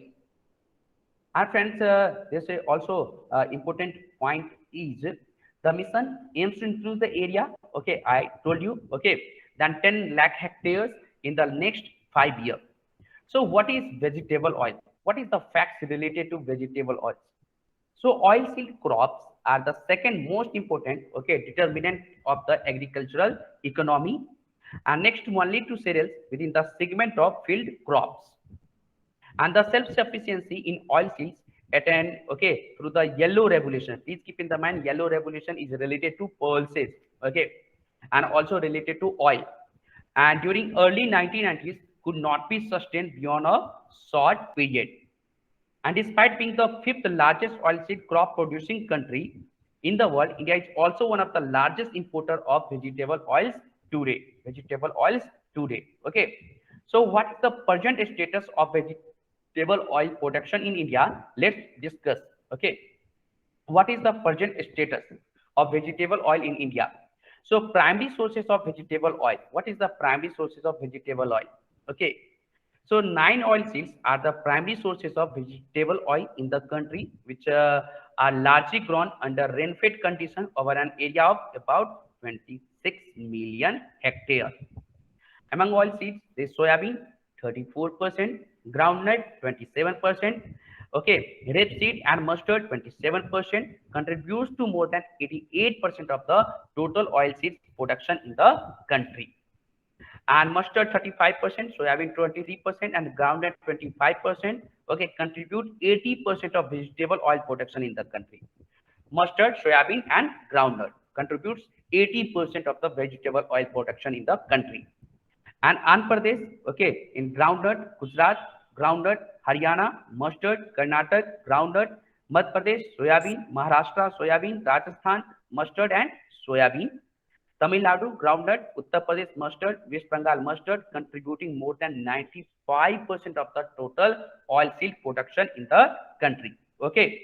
And friends, there's also important point is the mission aims to improve the area. Okay, I told you. Okay, then 10 lakh hectares in the next 5 years. So, what is vegetable oil? What is the facts related to vegetable oils? So, oilseed crops are the second most important, okay, determinant of the agricultural economy, and next only to cereals within the segment of field crops. And the self-sufficiency in oilseeds attained, okay, through the yellow revolution. Please keep in the mind, yellow revolution is related to pulses, okay, and also related to oil, and during early 1990s could not be sustained beyond a short period. And despite being the fifth largest oilseed crop producing country in the world, India is also one of the largest importer of vegetable oils today. Vegetable oils today. Okay. So what is the present status of vegetable oil production in India? Let's discuss. Okay. What is the present status of vegetable oil in India? So primary sources of vegetable oil. What is the primary sources of vegetable oil? Okay. So 9 oil seeds are the primary sources of vegetable oil in the country, which are largely grown under rain-fed conditions over an area of about 26 million hectares. Among oil seeds, there is soybean 34%, groundnut 27%, okay, rapeseed and mustard 27% contributes to more than 88% of the total oil seeds production in the country. And mustard 35%, soybean 23%, and groundnut 25%, okay, contribute 80% of vegetable oil production in the country. Mustard, soybean, and groundnut contributes 80% of the vegetable oil production in the country. And Andhra Pradesh, okay, in groundnut, Gujarat, groundnut, Haryana, mustard, Karnataka, groundnut, Madhya Pradesh, soybean, Maharashtra, soybean, Rajasthan, mustard and soybean. Tamil Nadu, groundnut, Uttar Pradesh, mustard, West Bengal, mustard, contributing more than 95% of the total oil seed production in the country. Okay.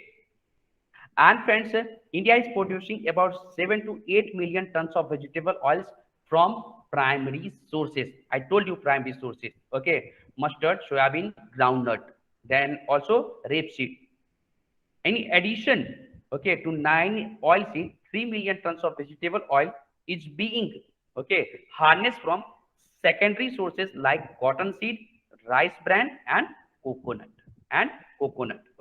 And friends, India is producing about 7 to 8 million tons of vegetable oils from primary sources. I told you primary sources. Okay. Mustard, soybean, groundnut, then also rapeseed. In addition, okay, to 9 oil seed, 3 million tons of vegetable oil is being, okay, harnessed from secondary sources like cotton seed, rice bran, and coconut.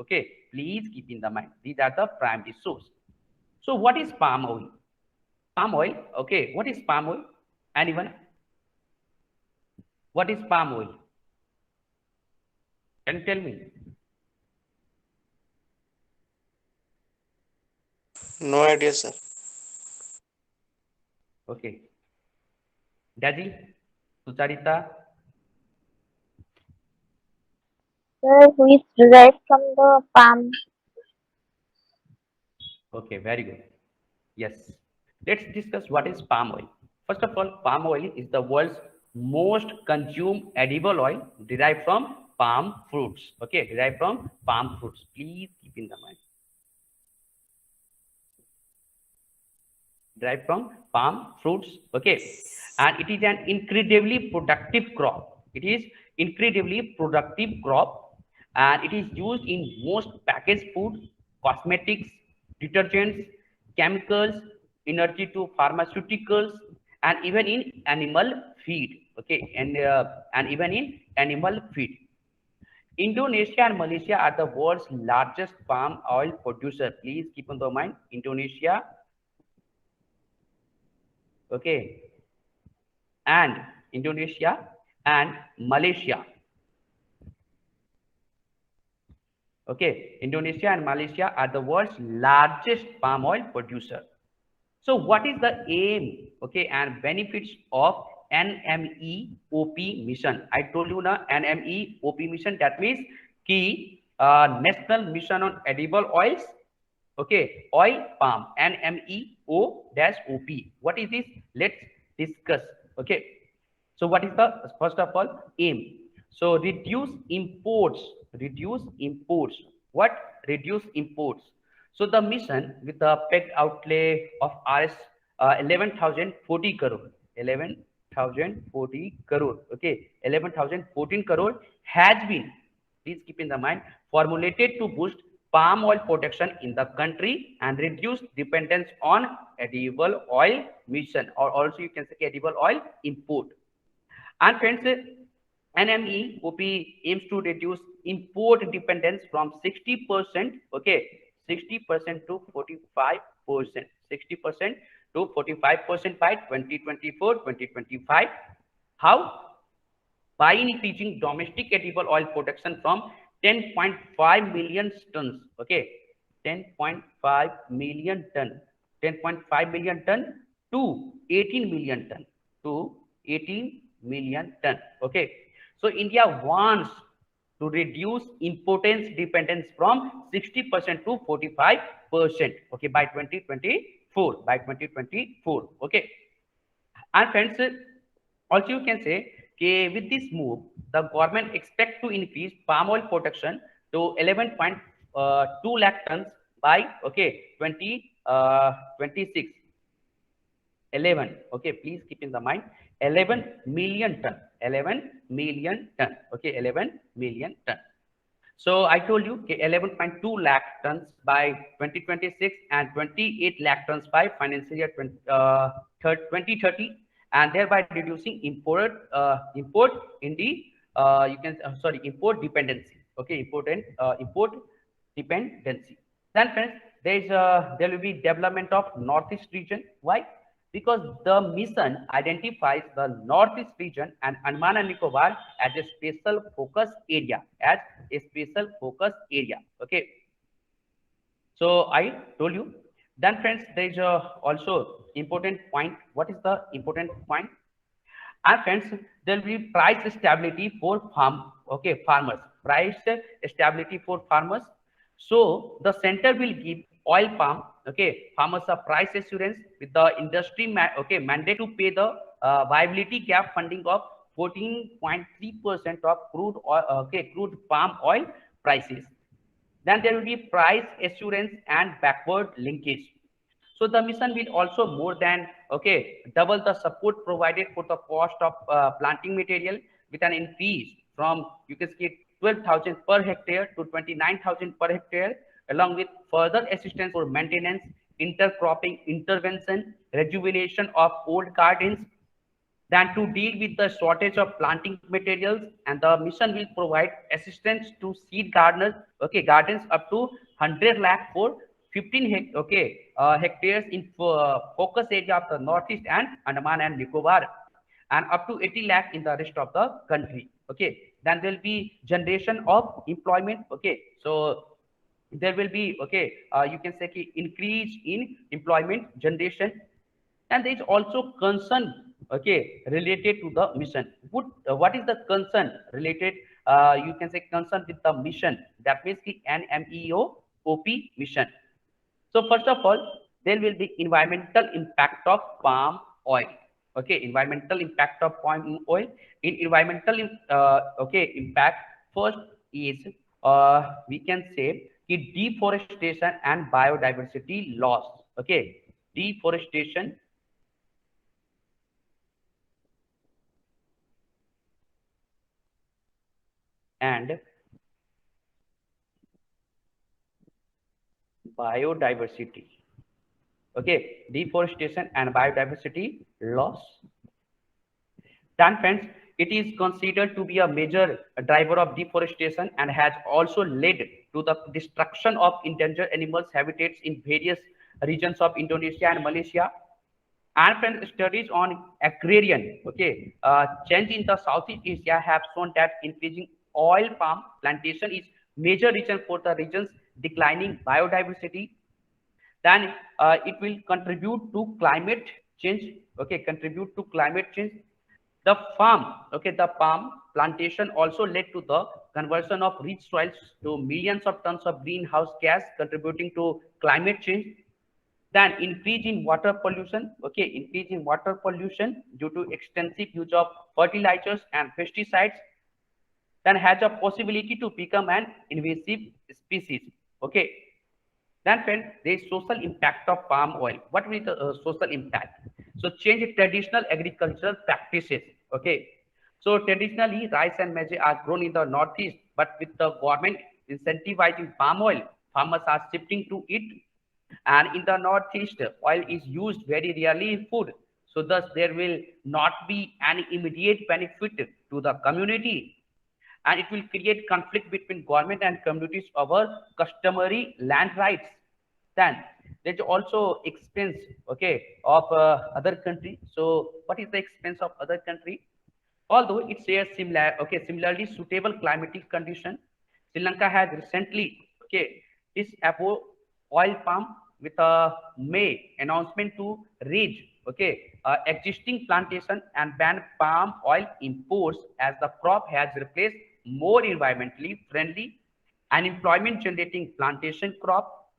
Okay, please keep in the mind, these are the primary source. So what is palm oil? Palm oil, okay, what is palm oil? Anyone? What is palm oil? Can you tell me? No idea, sir. Okay. Daji, Sucharita. Sir, which derived from the palm. Okay, very good. Yes. Let's discuss what is palm oil. First of all, palm oil is the world's most consumed edible oil derived from palm fruits. Okay, derived from palm fruits. Please keep in the mind. Derived from palm fruits. Okay, and it is an incredibly productive crop. It is incredibly productive crop, and it is used in most packaged food, cosmetics, detergents, chemicals, energy to pharmaceuticals, and even in animal feed. Okay, and even in animal feed. Indonesia and Malaysia are the world's largest palm oil producer. Please keep in the mind, Indonesia, okay, and Indonesia and Malaysia. Okay, Indonesia and Malaysia are the world's largest palm oil producer. So what is the aim, okay, and benefits of NMEOP mission? I told you now, NMEOP mission, that means key National Mission on Edible Oils, okay, oil palm, NMEO-OP. What is this? Let's discuss. Okay. So what is the first of all aim? So reduce imports. Reduce imports. What? Reduce imports. So the mission with the pegged outlay of Rs 11,040 crore. 11,040 crore. Okay. 11,014 crore has been, please keep in the mind, formulated to boost palm oil production in the country and reduce dependence on edible oil mission, or also you can say edible oil import. And friends, NMEOP aims to reduce import dependence from 60%, okay, 60% to 45%, 60% to 45% by 2024-2025. How? By increasing domestic edible oil production from 10.5 million tons, okay, 10.5 million ton, 10.5 million ton to 18 million ton, to 18 million ton, okay. So India wants to reduce importance dependence from 60% to 45%, okay, by 2024, by 2024, okay. And friends, also you can say, okay, with this move, the government expect to increase palm oil production to 11.2 lakh tons by, okay, 2026. 11, okay, please keep in the mind, 11 million ton, 11 million ton, okay, 11 million ton. So I told you, okay, 11.2 lakh tons by 2026 and 28 lakh tons by financial year 2030, and thereby reducing import in the you can sorry, import dependency. Okay, import dependency. Then friends, there will be development of Northeast region. Why? Because the mission identifies the Northeast region and Andaman and Nicobar as a special focus area, as a special focus area. Okay. So I told you. Then friends, there is also important point. What is the important point? And friends, there will be price stability for farmers. Price stability for farmers. So the center will give oil palm, okay, farmers a price assurance with the industry mandate to pay the viability gap funding of 14.3% of crude oil, crude palm oil prices. Then there will be price assurance and backward linkage. So the mission will also more than, okay, double the support provided for the cost of planting material, with an increase from, you can see, 12,000 per hectare to 29,000 per hectare, along with further assistance for maintenance, intercropping intervention, rejuvenation of old gardens, than to deal with the shortage of planting materials. And the mission will provide assistance to seed gardeners, okay, gardens up to 100 lakh for 15 hectares in focus area of the Northeast and Andaman and Nicobar, and up to 80 lakh in the rest of the country. Okay, then there will be generation of employment. Okay, so there will be, okay, you can say increase in employment generation. And there is also concern, okay, related to the mission. What is the concern related? You can say concern with the mission. That means the NMEOP mission. So first of all, there will be environmental impact of palm oil. Okay, environmental impact of palm oil. In environmental impact, first is we can say deforestation and biodiversity loss. Okay, deforestation and biodiversity. Okay, deforestation and biodiversity loss. Then friends, it is considered to be a major driver of deforestation and has also led to the destruction of endangered animals habitats in various regions of Indonesia and Malaysia. And friends, studies on agrarian, okay, change in the Southeast Asia have shown that increasing oil palm plantation is major reason for the region's declining biodiversity. Then it will contribute to climate change. Okay, contribute to climate change. The palm plantation also led to the conversion of rich soils to millions of tons of greenhouse gas, contributing to climate change. Then increase in water pollution, okay, increase in water pollution due to extensive use of fertilizers and pesticides, then has a possibility to become an invasive species, okay. Then friend, there is social impact of palm oil. What will be the social impact? So change traditional agricultural practices, okay. So traditionally rice and maize are grown in the northeast, but with the government incentivizing palm oil, farmers are shifting to it. And in the northeast, oil is used very rarely in food, so thus there will not be any immediate benefit to the community, and it will create conflict between government and communities over customary land rights. Then there's also expense, okay, of other country. So what is the expense of other country? Although it shares similarly suitable climatic condition, Sri Lanka has recently, okay, disavowed oil palm with a May announcement to raise, okay, existing plantation and ban palm oil imports as the crop has replaced more environmentally friendly and employment generating plantation crop,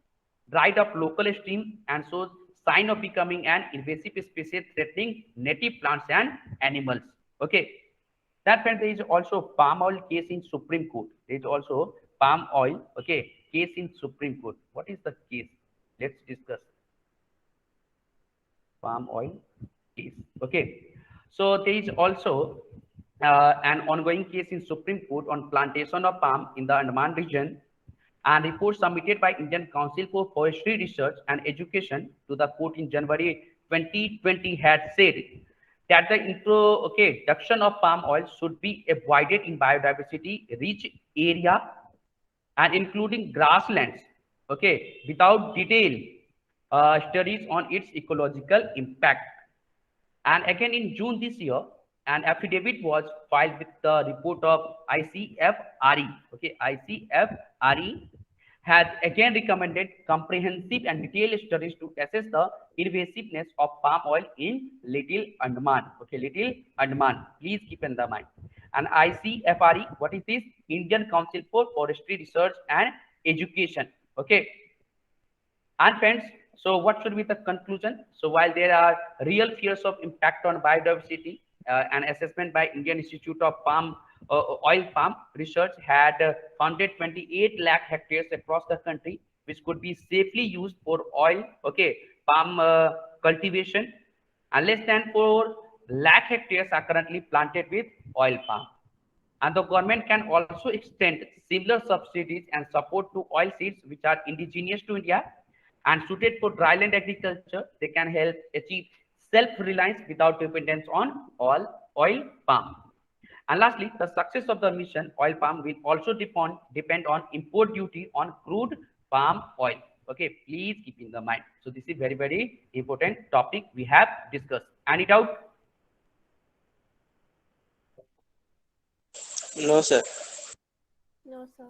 dried up local stream, and shows sign of becoming an invasive species threatening native plants and animals. Okay. That means there is also palm oil case in Supreme Court. There is also palm oil, okay, case in Supreme Court. What is the case? Let's discuss. Palm oil case. Okay. So there is also an ongoing case in Supreme Court on plantation of palm in the Andaman region, and report submitted by Indian Council for Forestry Research and Education to the court in January 2020 had said that the introduction of palm oil should be avoided in biodiversity rich area and including grasslands, okay, without detailed studies on its ecological impact. And again in June this year, an affidavit was filed with the report of ICFRE. Okay, ICFRE has again recommended comprehensive and detailed studies to assess the invasiveness of palm oil in Little Andaman. Okay, Little Andaman. Please keep in the mind. And ICFRE, what is this? Indian Council for Forestry Research and Education. Okay. And friends, so what should be the conclusion? So while there are real fears of impact on biodiversity, an assessment by Indian Institute of Oil Palm Research had founded 28 lakh hectares across the country, which could be safely used for oil, okay, palm cultivation, and less than 4 lakh hectares are currently planted with oil palm. And the government can also extend similar subsidies and support to oil seeds which are indigenous to India and suited for dryland agriculture. They can help achieve self-reliance without dependence on oil palm. And lastly, the success of the mission oil palm will also depend on import duty on crude palm oil. Okay, please keep in the mind. So this is very, very important topic we have discussed. Any doubt? No, sir. No, sir.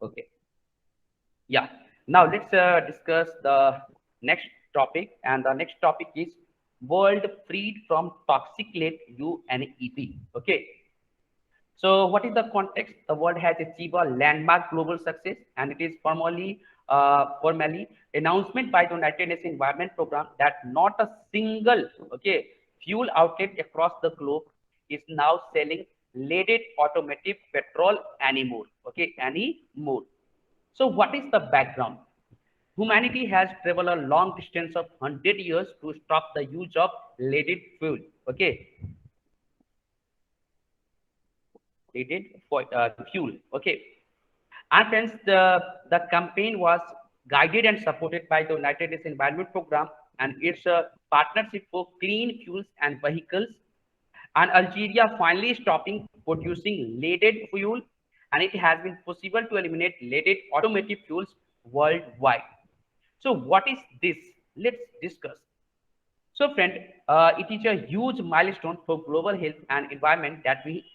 Okay. Yeah. Now let's discuss the next topic, and the next topic is world freed from toxic lead UNEP. Okay. So what is the context? The world has achieved a landmark global success, and it is formally announcement by the United Nations Environment Program that not a single fuel outlet across the globe is now selling leaded automotive petrol anymore. Okay, anymore. So what is the background? Humanity has traveled a long distance of 100 years to stop the use of leaded fuel. Okay, leaded fuel. Okay, and friends, the campaign was guided and supported by the United Nations Environment Program and its partnership for clean fuels and vehicles. And Algeria finally stopping producing leaded fuel, and it has been possible to eliminate leaded automotive fuels worldwide. So what is this? Let's discuss. So friend, it is a huge milestone for global health and environment that we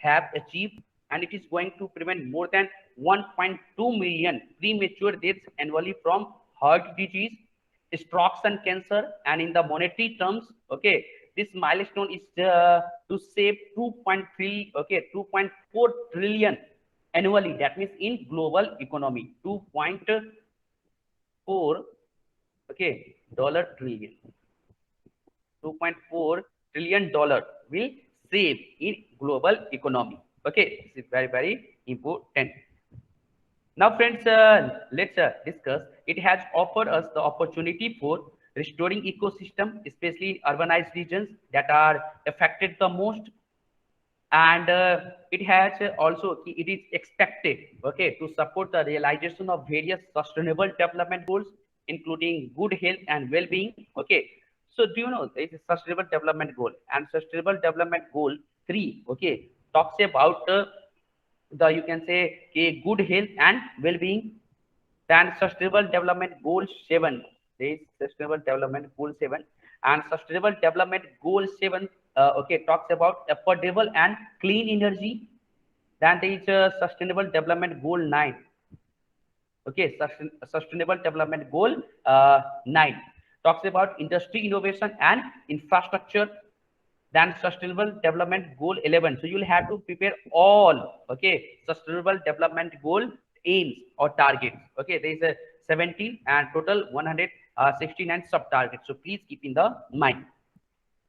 have achieved, and it is going to prevent more than 1.2 million premature deaths annually from heart disease, strokes and cancer. And in the monetary terms, okay, this milestone is to save 2.4 trillion annually. That means in global economy, 2.4, okay, dollar trillion. 2.4 trillion dollar will save in global economy. Okay, this is very, very important. Now, friends, let's discuss. It has offered us the opportunity for restoring ecosystem, especially in urbanized regions that are affected the most. And it has also, it is expected, okay, to support the realization of various sustainable development goals, including good health and well-being. Okay, so do you know there is a sustainable development goal, and sustainable development goal 3, okay, talks about the, you can say, a good health and well-being. Then sustainable development goal 7, there is sustainable development goal 7, and sustainable development goal 7, okay, talks about affordable and clean energy. Then there is sustainable development goal 9, okay, sustainable development goal 9 talks about industry innovation and infrastructure. Then sustainable development goal 11, so you'll have to prepare all, okay, sustainable development goal aims or targets. Okay, there is a 17 and total 169 sub targets, so please keep in the mind.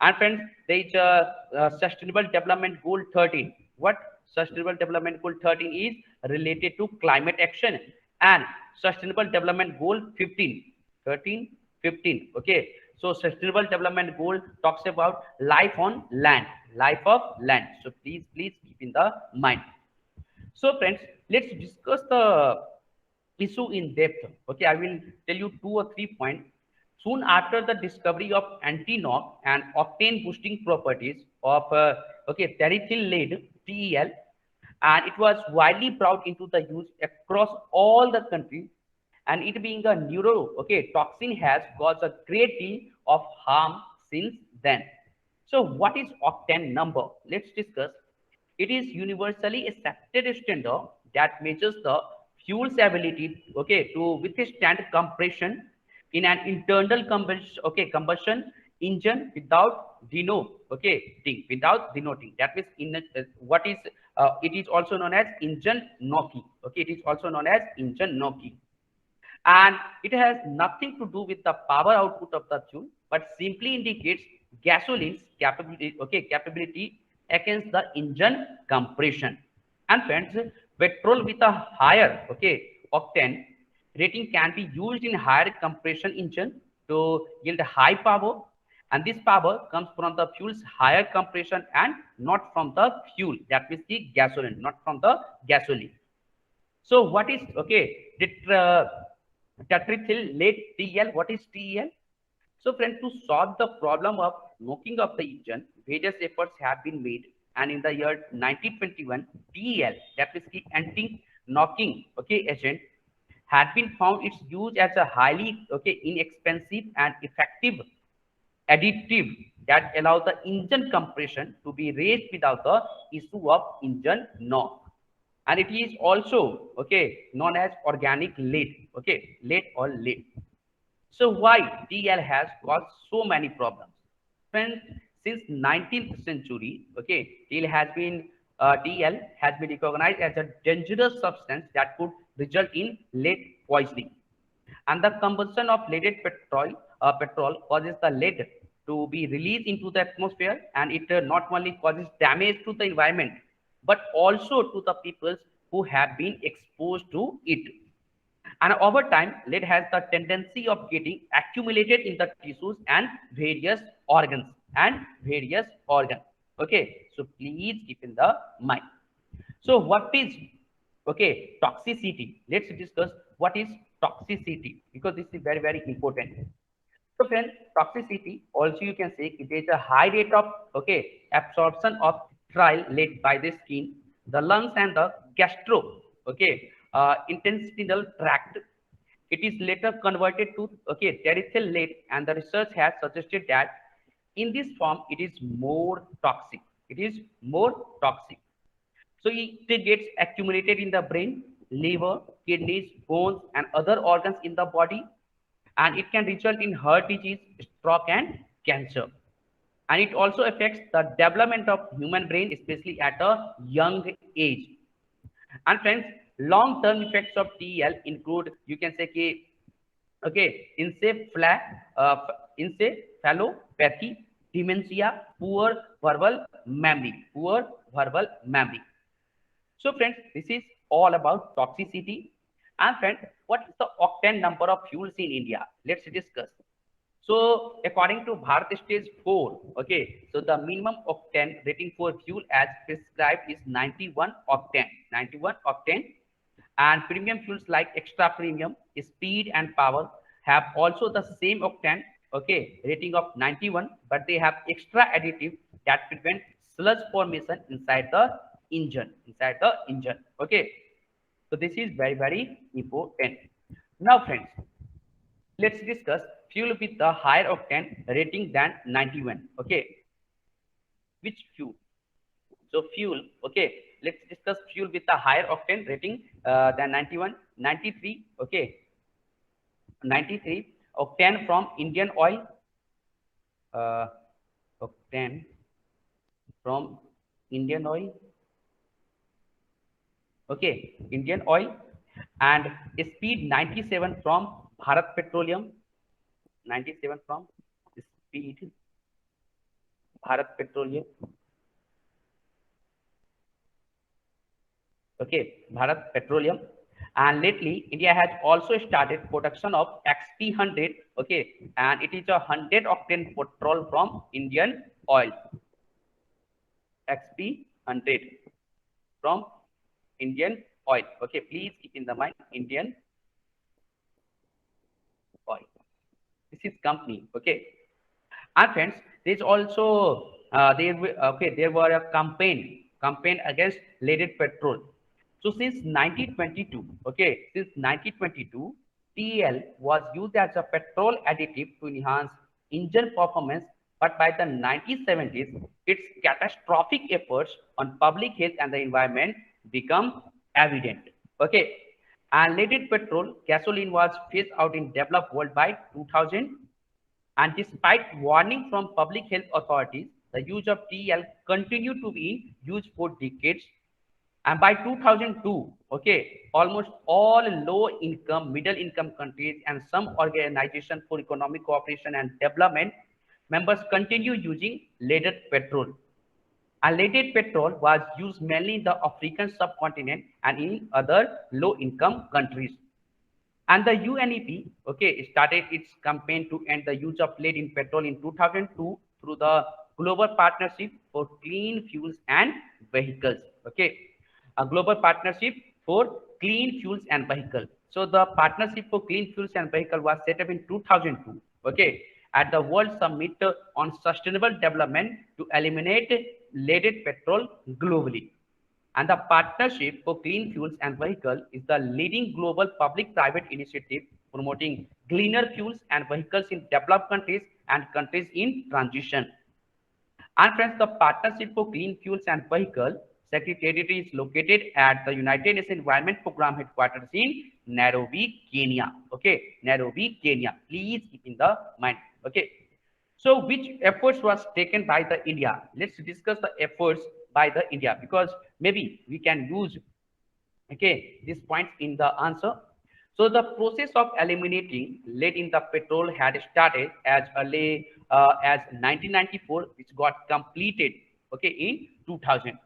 And friends, there is a sustainable development goal 13. What sustainable development goal 13 is related to climate action. And sustainable development goal 15, 13, 15. Okay, so sustainable development goal talks about life on land, life of land. So please keep in the mind. So friends, let's discuss the issue in depth. Okay, I will tell you 2 or 3 points. Soon after the discovery of anti-knock and octane boosting properties of okay, terrestrial lead TEL, and it was widely brought into the use across all the countries, and it being a neuro, okay, toxin has caused a great deal of harm since then. So what is octane number? Let's discuss. It is universally accepted standard that measures the fuel's ability, okay, to withstand compression in an internal combustion, okay, combustion engine without without denoting. That means in what is it is also known as engine knocking. Okay, it is also known as engine knocking, and it has nothing to do with the power output of the fuel, but simply indicates gasoline's capability against the engine compression. And friends, petrol with a higher, okay, octane rating can be used in higher compression engine to yield high power, and this power comes from the fuel's higher compression and not from the fuel, that means the gasoline, not from the gasoline. So what is, okay, tetraethylate TEL? What is TEL? So friends, to solve the problem of knocking of the engine, various efforts have been made, and in the year 1921, TEL, that is the anti-knocking, okay, agent, had been found its use as a highly, okay, inexpensive and effective additive that allows the engine compression to be raised without the issue of engine knock. And it is also, okay, known as organic lead, okay, lead or lead. So why TEL has caused so many problems? Friends, since 19th century, okay, TEL has been recognized as a dangerous substance that could result in lead poisoning. And the combustion of leaded petrol causes the lead to be released into the atmosphere, and it not only causes damage to the environment, but also to the peoples who have been exposed to it. And over time, lead has the tendency of getting accumulated in the tissues and various organs Okay, so please keep in the mind. So what is, okay, toxicity? Let's discuss what is toxicity, because this is very, very important. So friends, toxicity also you can say it is a high rate of, okay, absorption of trial lead by the skin, the lungs, and the gastro, okay, intestinal tract. It is later converted to, okay, terrestrial lead, and the research has suggested that in this form it is more toxic. It is more toxic. So it gets accumulated in the brain, liver, kidneys, bones, and other organs in the body, and it can result in heart disease, stroke, and cancer. And it also affects the development of human brain, especially at a young age. And friends, long-term effects of TEL include, you can say, okay, encephalopathy, dementia, poor verbal memory. So friends, this is all about toxicity. And friends, what is the octane number of fuels in India? Let's discuss. So according to Bharat Stage 4, okay, so the minimum octane rating for fuel as prescribed is 91 octane. 91 octane. And premium fuels like extra premium, speed and power have also the same octane, okay, rating of 91, but they have extra additive that prevent sludge formation inside the engine. Okay, so this is very, very important. Now friends, let's discuss fuel with the higher octane rating than 91. Okay, which fuel? So fuel, okay, let's discuss fuel with a higher octane rating than 91. 93, okay, 93 octane from Indian oil, uh, octane from Indian oil, okay, Indian oil, and speed 97 from Bharat Petroleum, 97 from speed Bharat Petroleum. Okay, Bharat Petroleum. And lately, India has also started production of XP100, okay, and it is a 100 octane petrol from Indian oil. XP100 from Indian oil. Okay, please keep in the mind Indian oil. This is company. Okay, and friends, there is also there were a campaign against leaded petrol. So since 1922, okay, since 1922, TEL was used as a petrol additive to enhance engine performance, but by the 1970s, its catastrophic efforts on public health and the environment become evident. Okay, and leaded petrol gasoline was phased out in developed world by 2000. And despite warning from public health authorities, the use of TEL continued to be in use for decades. And by 2002, okay, almost all low income, middle income countries and some organization for economic cooperation and development members continue using leaded petrol. And leaded petrol was used mainly in the African subcontinent and in other low income countries. And the UNEP, okay, started its campaign to end the use of lead in petrol in 2002 through the Global Partnership for Clean Fuels and Vehicles. Okay, a global partnership for clean fuels and vehicles. So the Partnership for Clean Fuels and Vehicle was set up in 2002. Okay, at the World Summit on Sustainable Development to eliminate leaded petrol globally. And the Partnership for Clean Fuels and Vehicles is the leading global public-private initiative promoting cleaner fuels and vehicles in developed countries and countries in transition. And friends, the Partnership for Clean Fuels and Vehicles Secretariat is located at the United Nations Environment Program headquarters in Nairobi, Kenya. Okay, Nairobi, Kenya. Please keep in the mind. Okay. So which efforts was taken by the India? Let's discuss the efforts by the India, because maybe we can use, okay, this point in the answer. So the process of eliminating lead in the petrol had started as early as 1994, which got completed, okay, in 2000.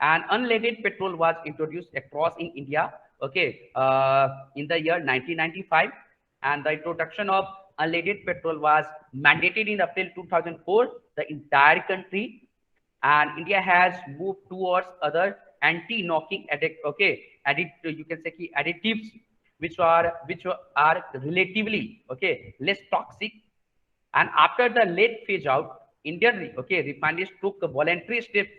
And unleaded petrol was introduced across in India, okay, in the year 1995. And the introduction of unleaded petrol was mandated in April 2004, the entire country. And India has moved towards other anti-knocking you can say additives, which are relatively, okay, less toxic. And after the lead phase out, Indian, okay, refineries took voluntary steps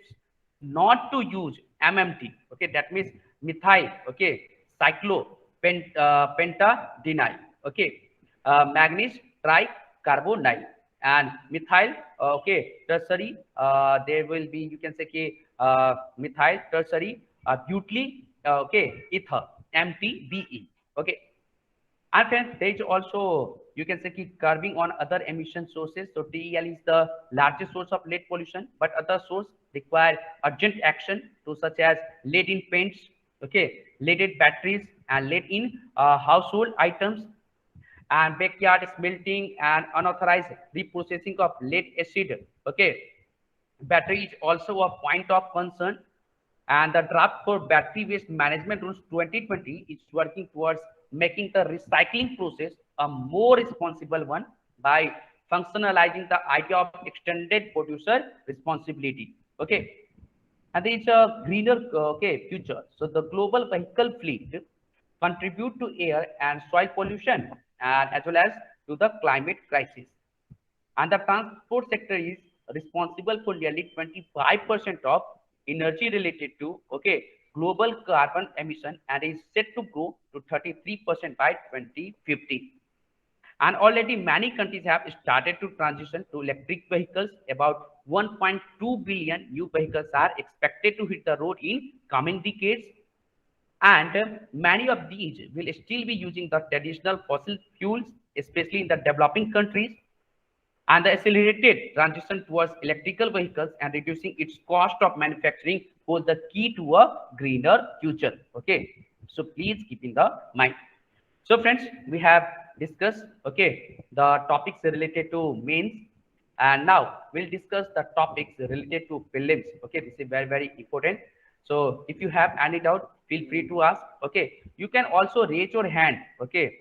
not to use MMT, okay, that means methyl, okay, pentadiene, okay, manganese tricarbonyl, and methyl, okay, tertiary, there will be, you can say methyl tertiary butyl, okay, ether, MTBE, okay. And friends, there is also, you can say, curbing on other emission sources. So TEL is the largest source of lead pollution, but other sources require urgent action, to such as lead in paints, okay, leaded batteries and lead in household items, and backyard smelting and unauthorized reprocessing of lead acid. Okay, battery is also a point of concern, and the draft for battery waste management rules 2020 is working towards making the recycling process a more responsible one by functionalizing the idea of extended producer responsibility. Okay, and it's a greener future. So the global vehicle fleet contribute to air and soil pollution, and as well as to the climate crisis. And the transport sector is responsible for nearly 25% of energy related to global carbon emission, and is set to grow to 33% by 2050. And already many countries have started to transition to electric vehicles. About 1.2 billion new vehicles are expected to hit the road in coming decades, and many of these will still be using the traditional fossil fuels, especially in the developing countries. And the accelerated transition towards electrical vehicles and reducing its cost of manufacturing holds the key to a greener future. Okay, so please keep in the mind. So friends, we have discussed the topics related to mains, and now we'll discuss the topics related to prelims. Okay, this is very important. So if you have any doubt, feel free to ask. Okay, you can also raise your hand. Okay,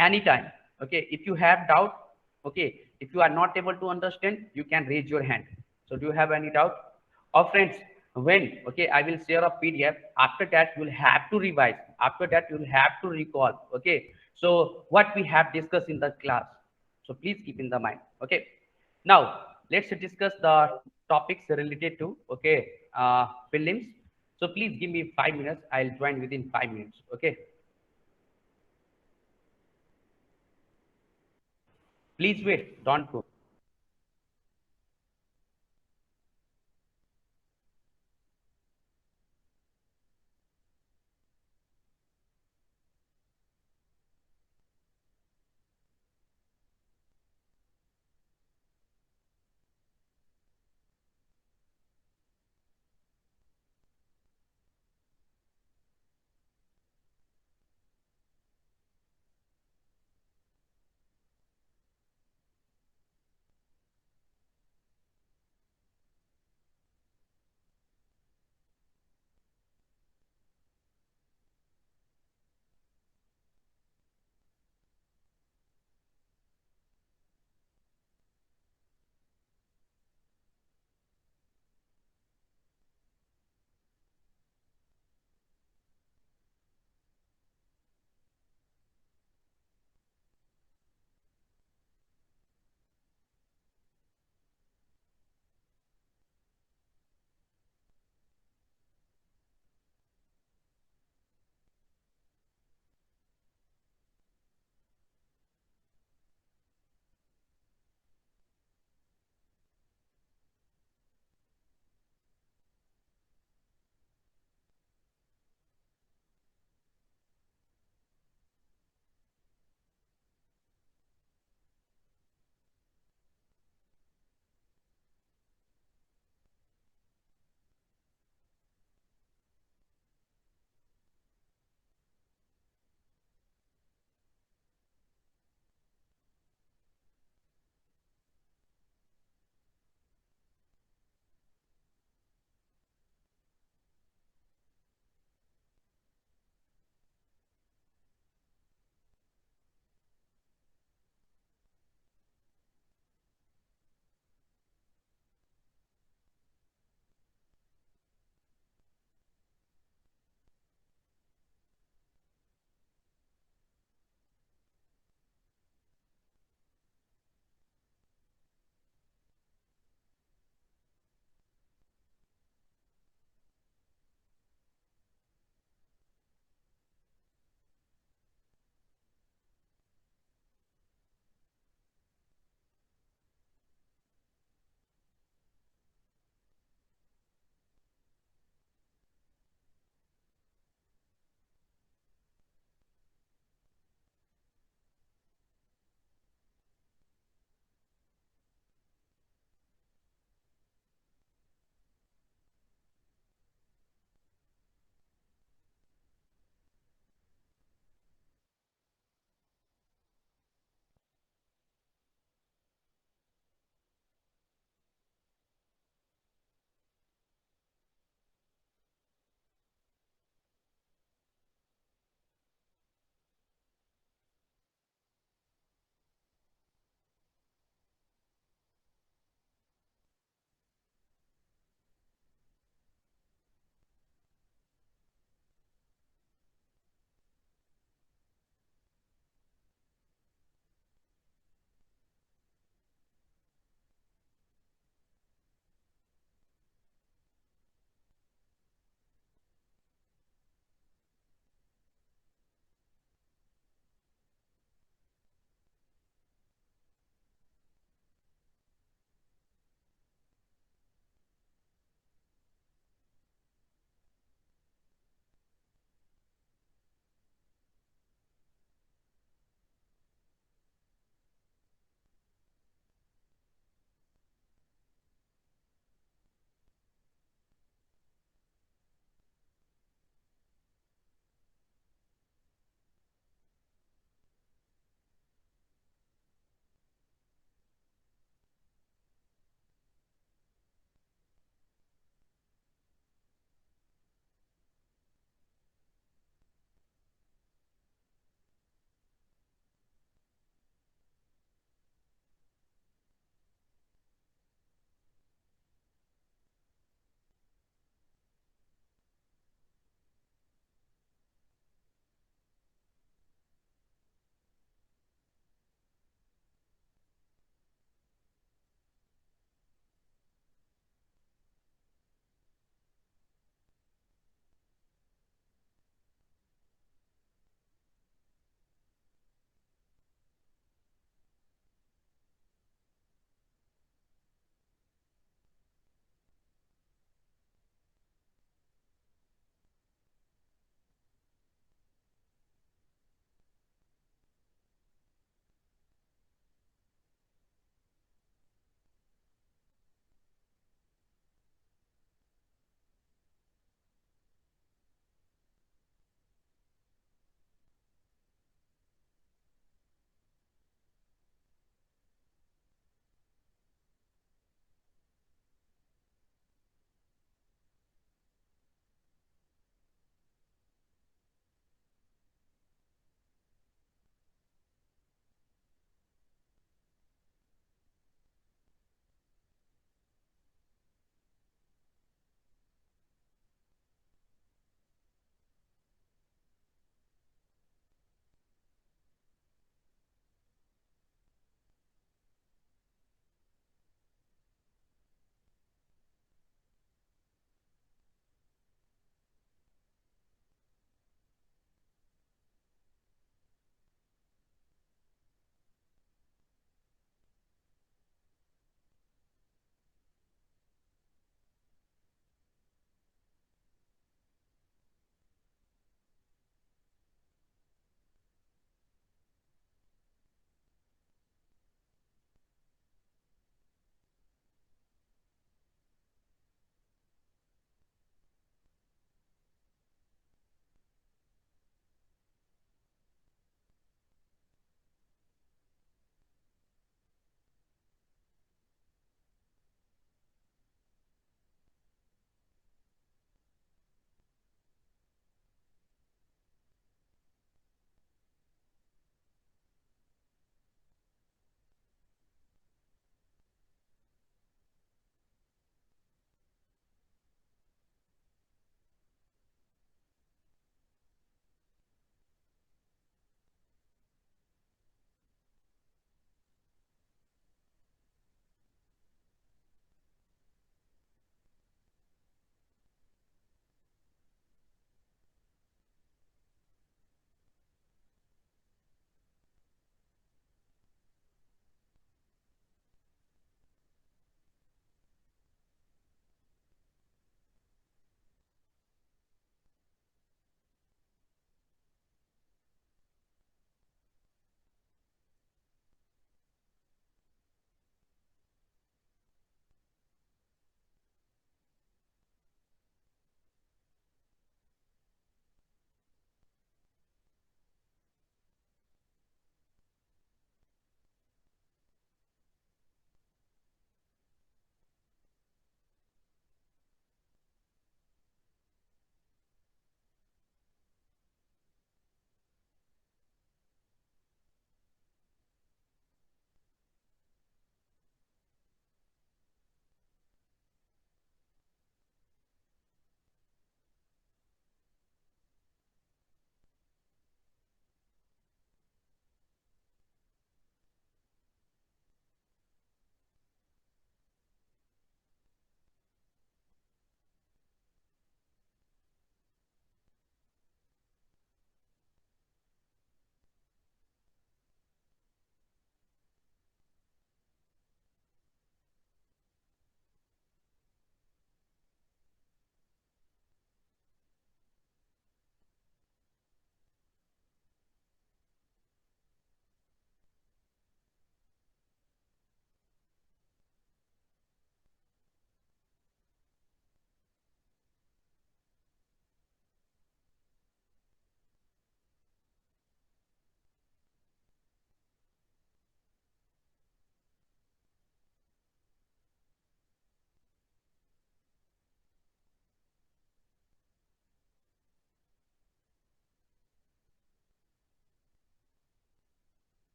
anytime. Okay, if you have doubt, okay, if you are not able to understand, you can raise your hand. So do you have any doubt? Or friends, when I will share a PDF, after that you'll have to revise, after that you'll have to recall. Okay, so what we have discussed in the class, so please keep in the mind. Okay, now let's discuss the topics related to prelims. So please give me 5 minutes, I'll join within 5 minutes. Okay, please wait, don't go.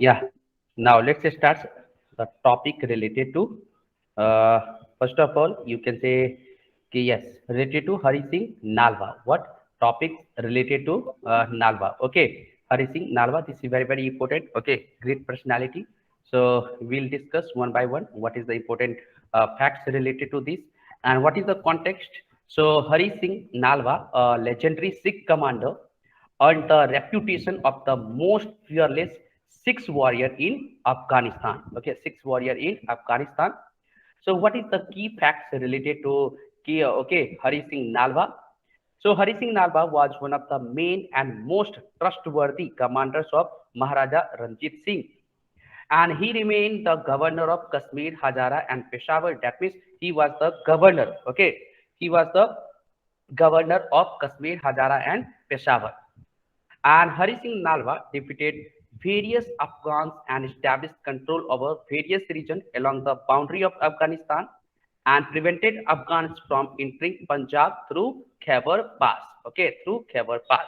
Yeah. Now let's start the topic related to. Uh, First of all, you can say yes, related to Hari Singh Nalwa. What topics related to Nalwa? Okay, Hari Singh Nalwa. This is very important. Okay, great personality. So we'll discuss one by one what is the important facts related to this and what is the context. So Hari Singh Nalwa, a legendary Sikh commander, earned the reputation of the most fearless Sikh warrior in Afghanistan. Okay, Sikh warrior in Afghanistan. So, what is the key facts related to Hari Singh Nalwa? So, Hari Singh Nalwa was one of the main and most trustworthy commanders of Maharaja Ranjit Singh, and he remained the governor of Kashmir, Hazara, and Peshawar. That means he was the governor. Okay, he was the governor of Kashmir, Hazara, and Peshawar. And Hari Singh Nalwa defeated various Afghans and established control over various regions along the boundary of Afghanistan and prevented Afghans from entering Punjab through Khyber Pass. Okay, through Khyber Pass.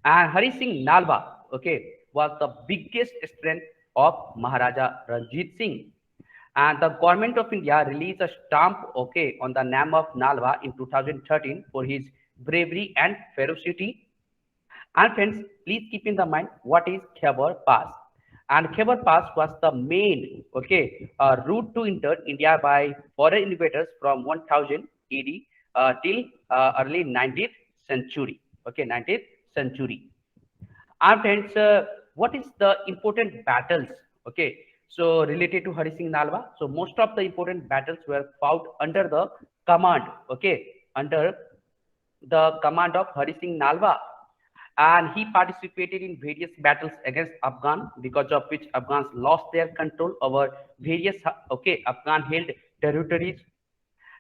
And Hari Singh Nalwa, okay, was the biggest strength of Maharaja Ranjit Singh. And the government of India released a stamp, okay, on the name of Nalwa in 2013 for his bravery and ferocity. And friends, please keep in the mind what is Khyber Pass. And Khyber Pass was the main, okay, route to enter India by foreign invaders from 1000 AD till early 19th century. Okay, 19th century. And friends, what is the important battles? Okay, so related to Hari Singh Nalwa. So most of the important battles were fought under the command, okay, under the command of Hari Singh Nalwa, and he participated in various battles against Afghan, because of which Afghans lost their control over various Afghan held territories.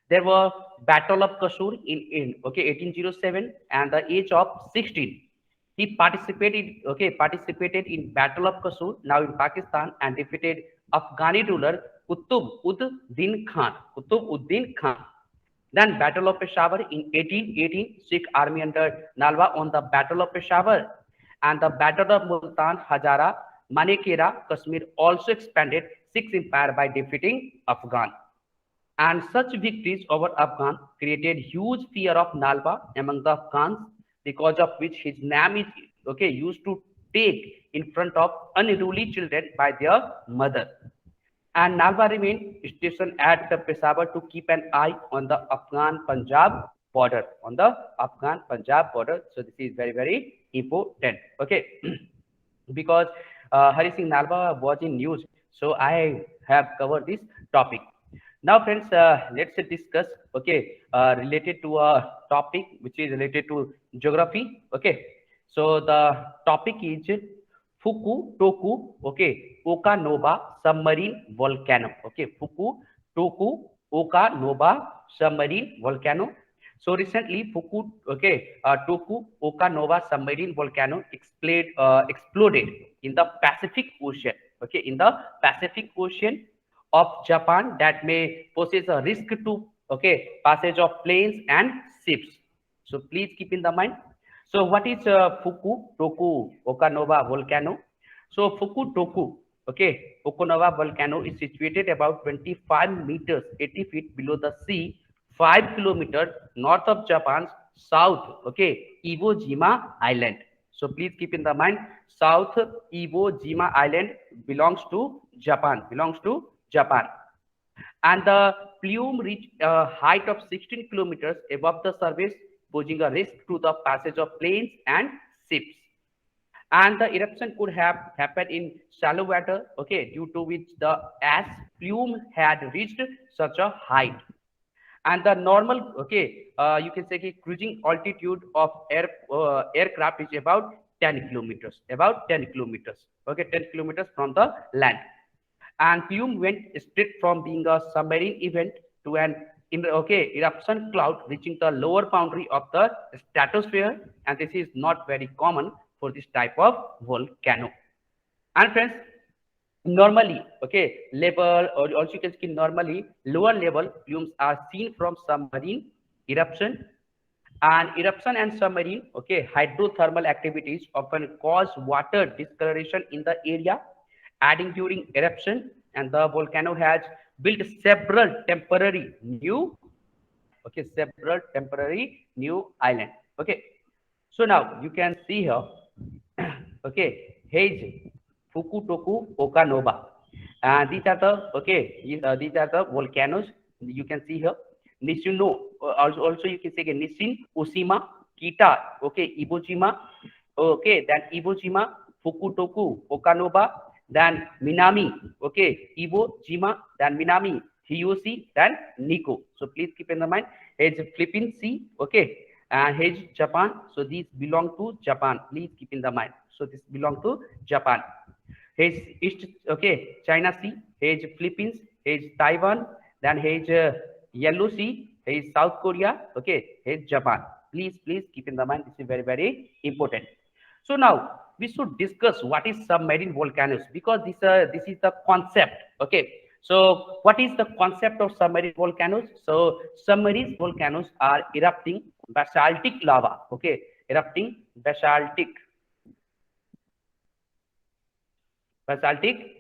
There were Battle of Kasur in 1807, and the age of 16. He participated in Battle of Kasur, now in Pakistan, and defeated Afghani ruler Qutb-ud-Din Khan. Qutb-ud-Din Khan. Then Battle of Peshawar in 1818, Sikh army under Nalwa won the Battle of Peshawar, and the Battle of Multan, Hazara, Manekera, Kashmir also expanded Sikh empire by defeating Afghan. And such victories over Afghan created huge fear of Nalwa among the Afghans, because of which his name is used to take in front of unruly children by their mother. And Nalwa remained stationed at the Peshawar to keep an eye on the Afghan-Punjab border. On the Afghan-Punjab border. So this is very important. Okay, because Hari Singh Nalwa was in news, so I have covered this topic. Now, friends, let's discuss. Okay, related to a topic which is related to geography. Okay, so the topic is Fuku Toku, okay, Okanoba submarine volcano. Okay, Fuku Toku Okanoba submarine volcano. So recently, Toku Okanoba submarine volcano exploded in the Pacific Ocean. Okay, in the Pacific Ocean of Japan, that may poses a risk to passage of planes and ships. So please keep in the mind. So what is Fuku Toku Okanoba volcano? So Fuku Toku Okanoba volcano is situated about 25 meters 80 feet below the sea, 5 kilometers north of Japan's South Iwo Jima Island. So please keep in the mind, South Iwo Jima Island belongs to Japan. And the plume reached a height of 16 kilometers above the surface, posing a risk to the passage of planes and ships. And the eruption could have happened in shallow water, due to which the ash plume had reached such a height. And the normal, you can say cruising altitude of aircraft is about 10 kilometers, 10 kilometers from the land. And plume went straight from being a submarine event to an eruption cloud reaching the lower boundary of the stratosphere, and this is not very common for this type of volcano. And friends, normally level, or also you can see normally lower level plumes are seen from submarine eruption. And eruption and submarine hydrothermal activities often cause water discoloration in the area, adding during eruption, and the volcano has built several temporary new, okay, several temporary new island. Okay, so now you can see here, okay, Heiji, Fukutoku, Okanova, and these are the, okay, these are the volcanoes you can see here. Nishino, also you can say again, Nishin, Osima, Kita, okay, Iwo Jima, okay, then Iwo Jima, Fukutoku, Okanova, then Minami, okay, Iwo Jima, then Minami, Hiyoshi, then Nikko. So please keep in the mind, it's Philippine Sea, okay, and here's Japan. So these belong to Japan. Please keep in the mind. So this belong to Japan. Here's East, okay, China Sea. Here's Philippines. Here's Taiwan. Then here's Yellow Sea. Here's South Korea. Okay, here's Japan. Please keep in the mind. This is very, very important. So now we should discuss what is submarine volcanoes, because this is the concept. Okay. So what is the concept of submarine volcanoes? So submarine volcanoes are erupting basaltic lava. Okay, erupting basaltic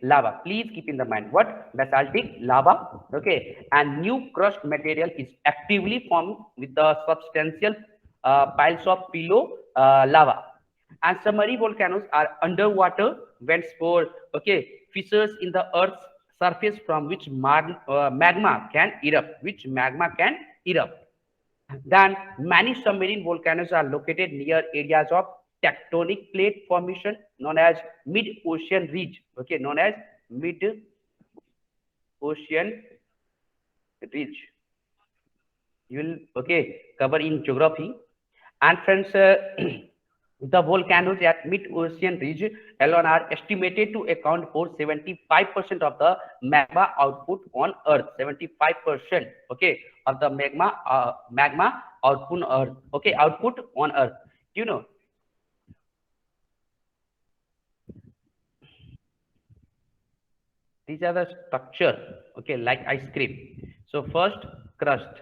lava. Please keep in the mind what basaltic lava. Okay, and new crushed material is actively formed with the substantial piles of below lava. And submarine volcanoes are underwater vents for, okay, fissures in the earth's surface from which magma can erupt. Then many submarine volcanoes are located near areas of tectonic plate formation known as mid-ocean ridge. Okay, known as mid-ocean ridge. You will, okay, cover in geography. And friends, the volcanoes at mid-ocean ridge alone are estimated to account for 75% of the magma output on Earth. 75%, okay, of the magma output on Earth. Okay, output on Earth. You know, these are the structure. Okay, like ice cream. So first crust,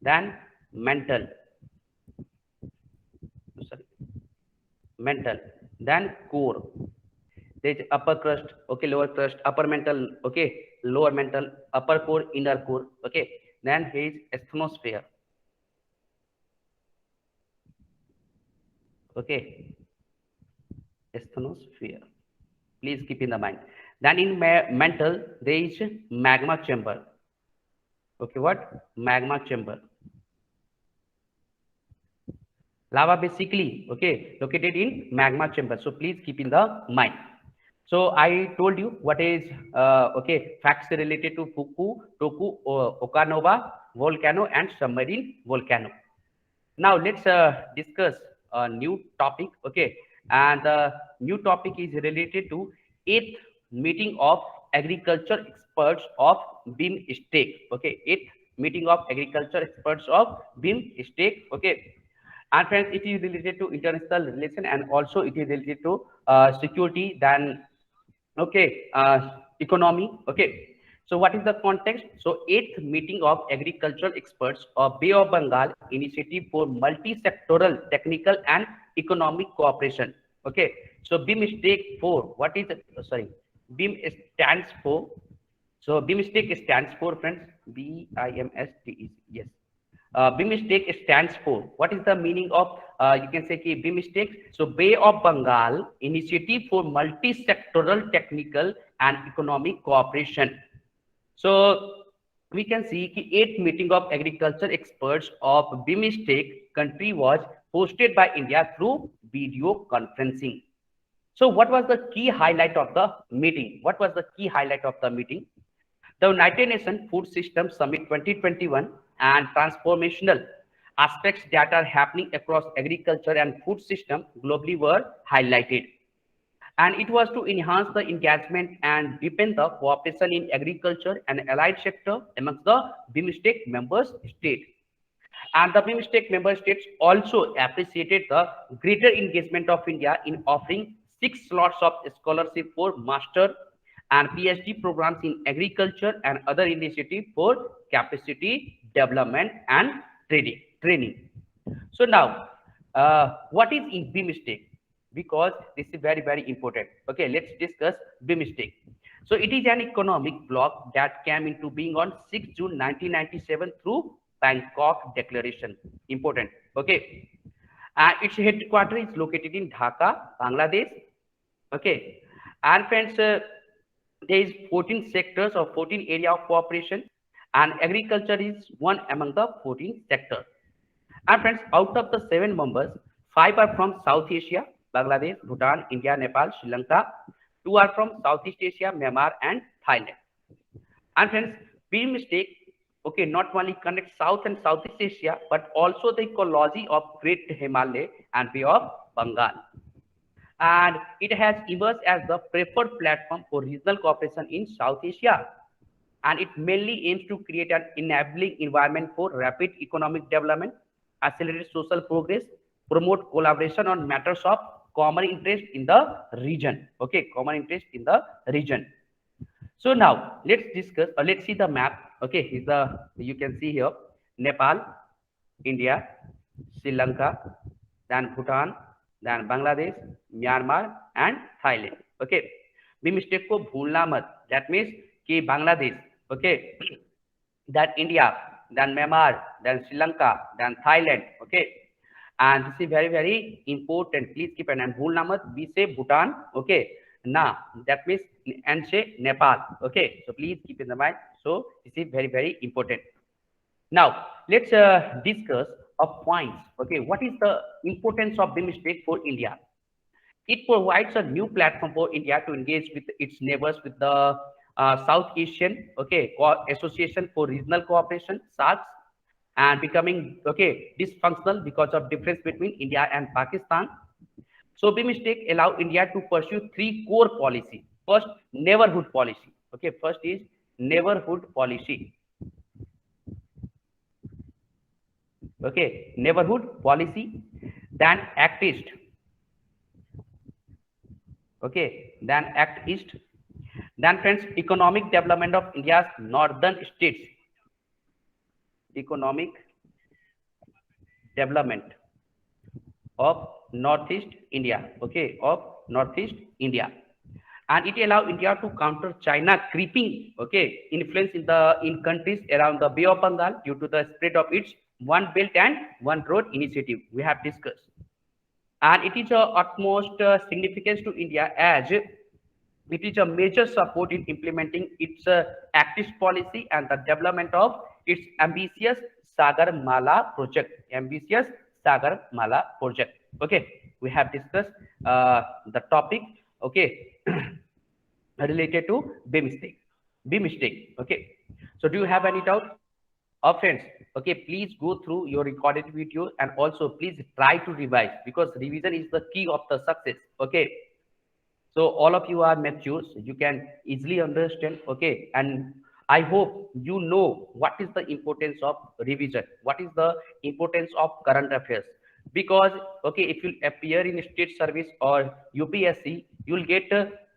then mantle. Mantle, then core. There is upper crust, okay, lower crust, upper mantle, okay, lower mantle, upper core, inner core, okay. Then here is asthenosphere, okay, asthenosphere. Please keep in the mind. Then in mantle there is magma chamber. Okay, what? Magma chamber. Lava basically, okay, located in magma chamber. So please keep in the mind. So I told you what is okay, facts related to Fukutoku, Okanova volcano and submarine volcano. Now let's discuss a new topic. Okay, and the new topic is related to 8th meeting of agriculture experts of BIMSTEC. Okay, 8th meeting of agriculture experts of BIMSTEC. Okay. And friends, it is related to international relation and also it is related to security, then okay, economy. Okay, so what is the context? So 8th meeting of agricultural experts of Bay of Bengal initiative for multi-sectoral technical and economic cooperation. Okay, so BIMSTEC for what is it? BIM stands for, so BIMSTEC stands for, friends, BIMSTEC, yes. BIMSTEC stands for, what is the meaning of, you can say ki BIMSTEC? So Bay of Bengal Initiative for Multi-Sectoral Technical and Economic Cooperation. So we can see ki 8th meeting of agriculture experts of BIMSTEC country was hosted by India through video conferencing. So what was the key highlight of the meeting? What was the key highlight of the meeting? The United Nations Food System Summit 2021 and transformational aspects that are happening across agriculture and food system globally were highlighted. And it was to enhance the engagement and deepen the cooperation in agriculture and allied sector amongst the BIMSTEC members states. And the BIMSTEC member states also appreciated the greater engagement of India in offering 6 slots of scholarship for master and PhD programs in agriculture and other initiatives for capacity development and training. So now, what is BIMSTEC? because this is very, very important. Okay, let's discuss BIMSTEC. So it is an economic bloc that came into being on 6 June 1997 through Bangkok Declaration. Important. Okay. Its headquarters is located in Dhaka, Bangladesh. Okay. And friends, there is 14 sectors or 14 area of cooperation, and agriculture is one among the 14 sectors. And friends, out of the 7 members, 5 are from South Asia, Bangladesh, Bhutan, India, Nepal, Sri Lanka. 2 are from Southeast Asia, Myanmar, and Thailand. And friends, BIMSTEC, okay, not only connects South and Southeast Asia, but also the ecology of Great Himalaya and Bay of Bengal. And it has emerged as the preferred platform for regional cooperation in South Asia. And it mainly aims to create an enabling environment for rapid economic development, accelerate social progress, promote collaboration on matters of common interest in the region. Okay, common interest in the region. So now let's discuss, let's see the map. Okay, here's the, you can see here, Nepal, India, Sri Lanka, then Bhutan, then Bangladesh, Myanmar, and Thailand. Okay, BIMSTEC को भूलना मत. That means कि Bangladesh, okay, then India, then Myanmar, then Sri Lanka, then Thailand. Okay, and this is very, very important. Please keep an eye. भूलना मत. We say Bhutan. Okay, na, that means and say Nepal. Okay, so please keep in the mind. So this is very, very important. Now let's discuss of points. Okay, what is the importance of BIMSTEC for India? It provides a new platform for India to engage with its neighbors with the South Asian, okay, Association for Regional Cooperation, SARC, and becoming, okay, dysfunctional because of difference between India and Pakistan. So BIMSTEC allow India to pursue 3 core policies. First, neighborhood policy. Okay, first is neighborhood policy. Okay, neighborhood policy. Then Act East. Okay, then Act East. Then friends, economic development of India's northern states. Economic development of Northeast India. Okay, of Northeast India. And it allow India to counter China creeping, okay, influence in countries around the Bay of Bengal due to the spread of its One Belt and One Road initiative we have discussed. And it is of utmost significance to India as it is a major support in implementing its Act East policy and the development of its ambitious Sagar Mala project. Ambitious Sagar Mala project. Okay, we have discussed the topic, okay, related to BIMSTEC. BIMSTEC. Okay, so do you have any doubt? Friends, okay, please go through your recorded video and also please try to revise, because revision is the key of the success. Okay, so all of you are mature, so you can easily understand. Okay, and I hope you know what is the importance of revision, what is the importance of current affairs. Because okay, if you appear in state service or UPSC, you will get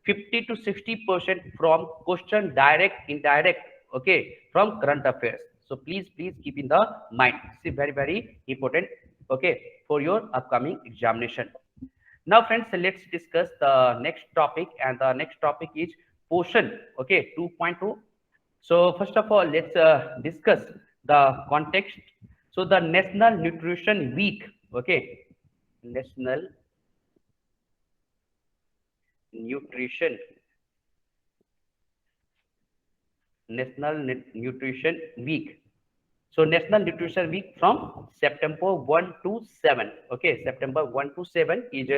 50 to 60% from question direct, indirect, okay, from current affairs. So please keep in the mind. This is very, very important, okay, for your upcoming examination. Now friends, let's discuss the next topic, and the next topic is portion, okay, 2.2. So first of all, let's discuss the context. So the National Nutrition Week, okay, National Nutrition Week. So National Nutrition Week from September 1 to 7. Okay, September 1 to 7 is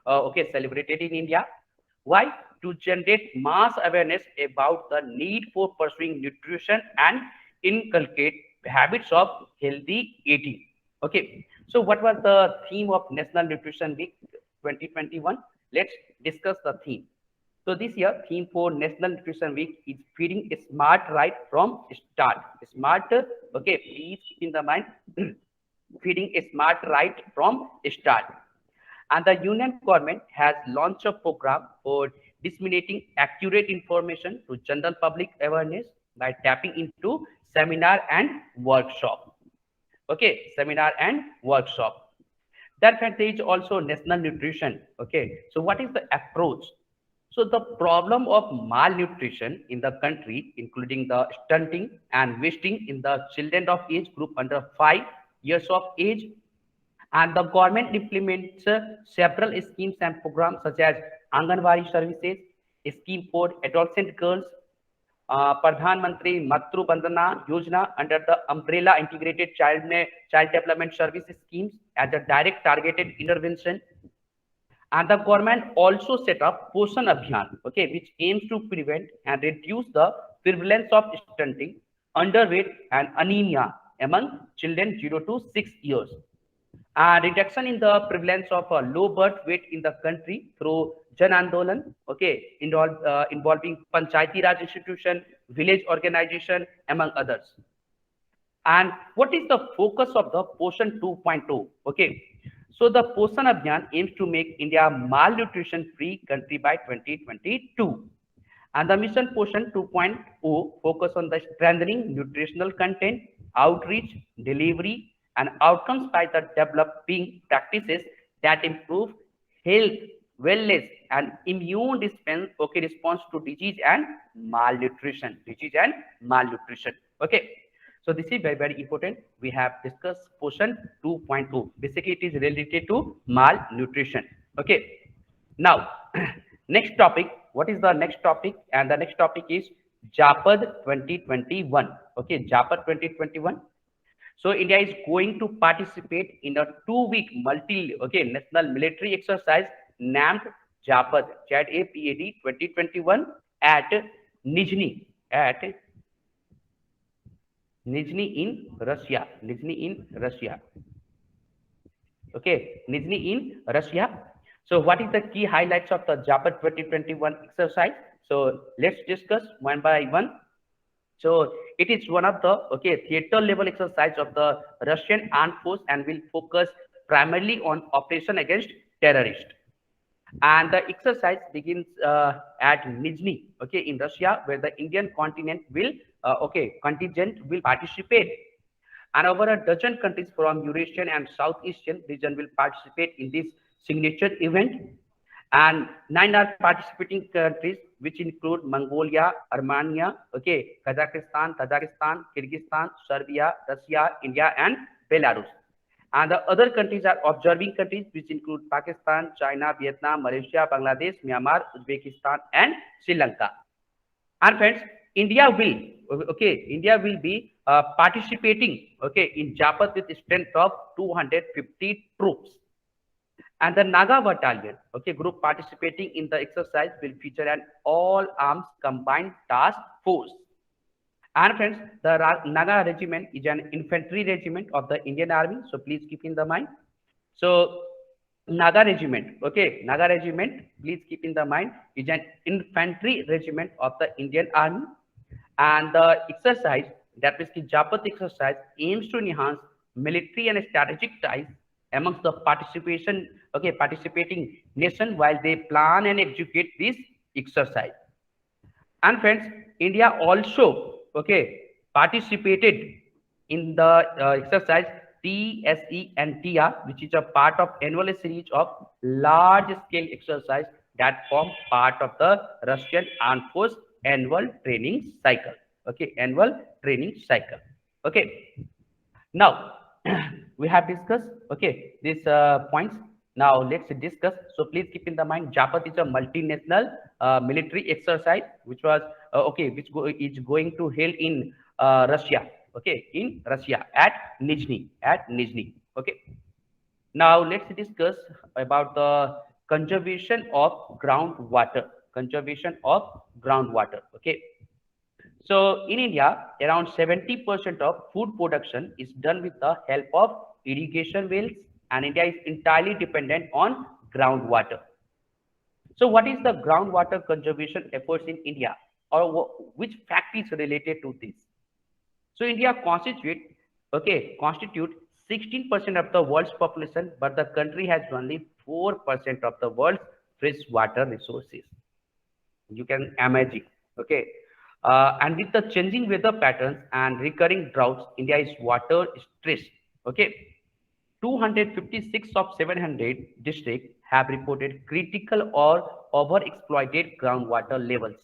okay, celebrated in India. Why? To generate mass awareness about the need for pursuing nutrition and inculcate habits of healthy eating. Okay, so what was the theme of National Nutrition Week 2021? Let's discuss the theme. So this year, theme for National Nutrition Week is feeding a smart right from start. Smart, okay, please keep in the mind, feeding a smart right from start. And the Union government has launched a program for disseminating accurate information to general public awareness by tapping into seminar and workshop. Okay, seminar and workshop. That fact, there is also national nutrition. Okay, so what is the approach? So the problem of malnutrition in the country, including the stunting and wasting in the children of age group under 5 years of age, and the government implements several schemes and programs such as Anganwadi services, scheme for adolescent girls, Pradhan Mantri Matru Bandhana Yojana under the umbrella integrated child development service schemes as a direct targeted intervention. And the government also set up Poshan Abhiyan, okay, which aims to prevent and reduce the prevalence of stunting, underweight, and anemia among children 0 to 6 years. Reduction in the prevalence of low birth weight in the country through Jan Andolan, okay, involving Panchayati Raj institution, village organization, among others. And what is the focus of the Poshan 2.0? Okay, so the Poshan Abhiyan aims to make India malnutrition free country by 2022. And the mission Poshan 2.0 focus on the strengthening nutritional content, outreach, delivery, and outcomes by the developing practices that improve health, wellness, and immune response to disease and malnutrition. Okay. So this is very, very important. We have discussed Poshan 2.0. Basically, it is related to malnutrition. Okay. Now, next topic. What is the next topic? And the next topic is JAPAD 2021. Okay, JAPAD 2021. So India is going to participate in a 2-week national military exercise named JAPAD, JAPAD 2021 at Nizhny in Russia. Okay, Nizhny in Russia. So what is the key highlights of the JAPAD 2021 exercise? So let's discuss one by one. So it is one of the theater level exercise of the Russian armed force and will focus primarily on operation against terrorists. And the exercise begins at Nizhny, in Russia, where the Indian contingent will participate. And over a dozen countries from Eurasian and Southeastern region will participate in this signature event. And 9 are participating countries, which include Mongolia, Armenia, Kazakhstan, Tajikistan, Kyrgyzstan, Serbia, Russia, India, and Belarus. And the other countries are observing countries, which include Pakistan, China, Vietnam, Malaysia, Bangladesh, Myanmar, Uzbekistan, and Sri Lanka. And friends, India will be participating, in JAPAD with a strength of 250 troops. And the Naga Battalion, group participating in the exercise will feature an all-arms combined task force. And friends, the Naga regiment is an infantry regiment of the Indian Army, so please keep in the mind. So Naga regiment, please keep in the mind, is an infantry regiment of the Indian Army. And the exercise, that is the JAPAD exercise, aims to enhance military and strategic ties amongst the participating nation while they plan and execute this exercise. And friends, India also participated in the exercise TSE and TR, which is a part of annual series of large-scale exercise that form part of the Russian Armed Force annual training cycle. Now we have discussed these points. Now let's discuss. So please keep in the mind, JAPAD is a multinational military exercise which was is going to held in Russia. In Russia at Nizhny. Now let's discuss about the conservation of groundwater. So in India, around 70% of food production is done with the help of irrigation wells, and India is entirely dependent on groundwater. So what is the groundwater conservation efforts in India, or which fact is related to this? So India constitute 16% of the world's population, but the country has only 4% of the world's freshwater resources. You can imagine, and with the changing weather patterns and recurring droughts, India is water stressed. To 256 of 700 districts have reported critical or overexploited groundwater levels.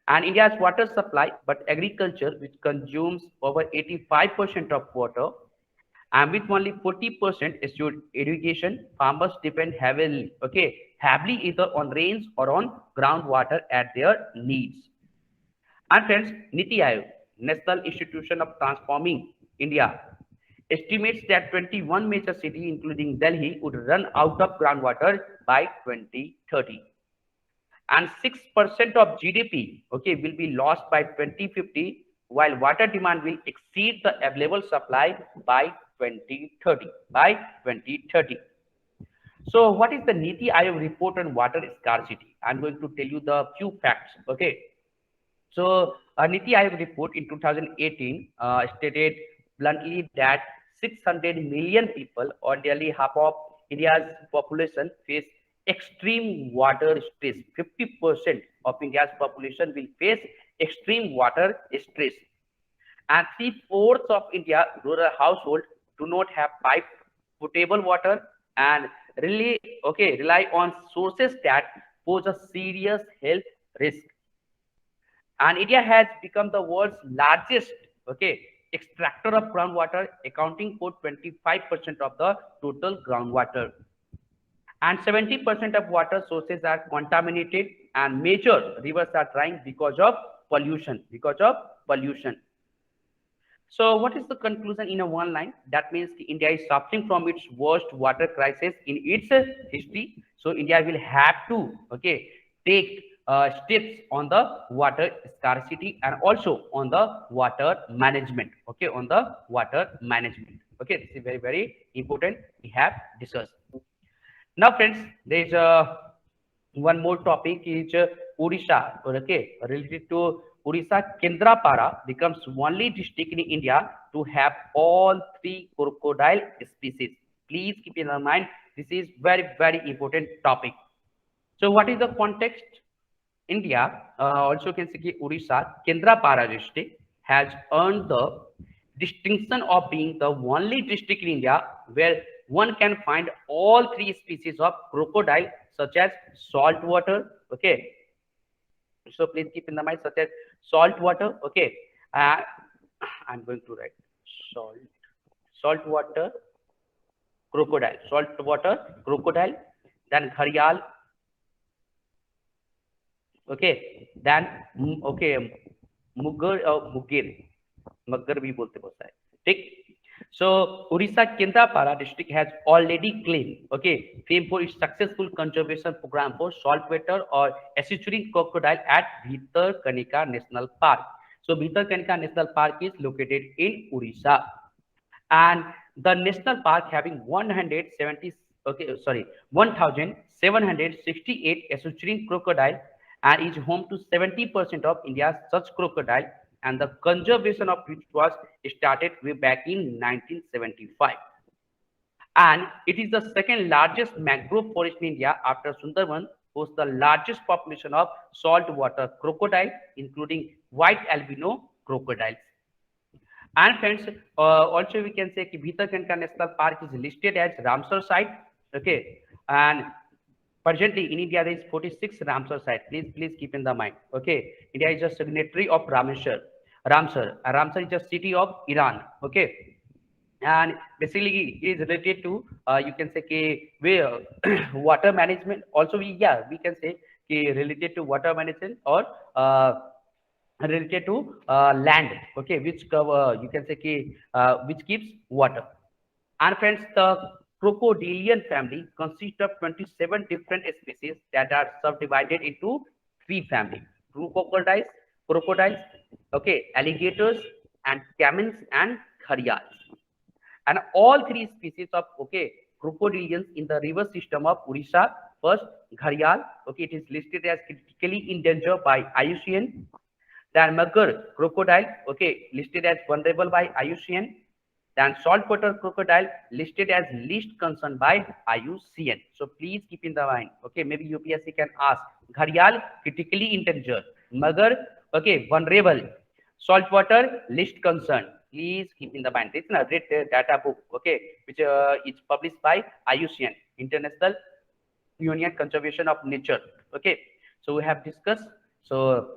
And India's water supply, but agriculture, which consumes over 85% of water, and with only 40% assured irrigation, farmers depend heavily either on rains or on groundwater at their needs. And friends, Niti Aayog, National Institution of Transforming India, estimates that 21 major cities, including Delhi, would run out of groundwater by 2030. And 6% of GDP, will be lost by 2050, while water demand will exceed the available supply by 2030. So what is the Niti Aayog report on water scarcity? I'm going to tell you the few facts. So a Niti Aayog report in 2018 stated bluntly that 600 million people, or nearly half of India's population, face extreme water stress. 50% of India's population will face extreme water stress. And 3/4 of India rural households do not have piped potable water and rely on sources that pose a serious health risk. And India has become the world's largest extractor of groundwater, accounting for 25% of the total groundwater. And 70% of water sources are contaminated, and major rivers are drying because of pollution. So what is the conclusion in a one line? That means India is suffering from its worst water crisis in its history. So India will have to take steps on the water scarcity and also on the water management. This is very, very important. We have discussed. Now, friends, there is one more topic is Odisha. Related to Odisha, Kendrapara becomes only district in India to have all 3 crocodile species. Please keep in mind, this is very, very important topic. So what is the context? India, also can say Odisha, Kendrapara district has earned the distinction of being the only district in India where one can find all 3 species of crocodile, such as saltwater. So please keep in the mind, such as saltwater. I'm going to write saltwater crocodile, then gharial, then mugger or mugger bhi bolte bahut sare. So Odisha Kendrapara district has already claimed fame for its successful conservation program for saltwater or estuarine crocodile at Bhitarkanika National Park. So Bhitarkanika National Park is located in Odisha, and the national park having 1,768 estuarine crocodile and is home to 70% of India's such crocodile, and the conservation of which was started way back in 1975. And it is the second largest mangrove forest in India after Sundarban, hosts the largest population of saltwater crocodile, including white albino crocodiles. And friends, also we can say that Bhitarkanika National Park is listed as Ramsar site. And presently in India there is 46 Ramsar sites. Please keep in the mind. India is a signatory of Ramsar. Ramsar is a city of Iran. And basically it is related to you can say where water management. Also we can say related to water management or related to land. Which cover you can say which keeps water. And friends, the Crocodilian family consists of 27 different species that are subdivided into 3 families: true crocodiles, alligators, and camels and gharials. And all 3 species of crocodilians in the river system of Odisha. First, gharial, it is listed as critically endangered by IUCN. Then mugger crocodile, listed as vulnerable by IUCN. Then saltwater crocodile, listed as least concern by IUCN. So please keep in the mind. Maybe UPSC can ask: gharial, critically endangered; mugger, vulnerable; saltwater, least concern. Please keep in the mind. It's a great data book, okay, which is published by IUCN, International Union Conservation of Nature. Okay, so we have discussed. So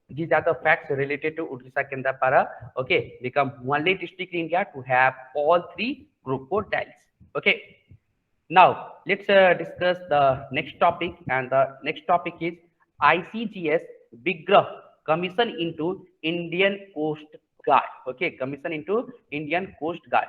these are the facts related to Odisha Kendrapara. Okay, become only district in India to have all three crocodiles. Okay, now let's discuss the next topic, and the next topic is ICGS Vigrah Commission into Indian Coast Guard. Okay, commission into Indian Coast Guard.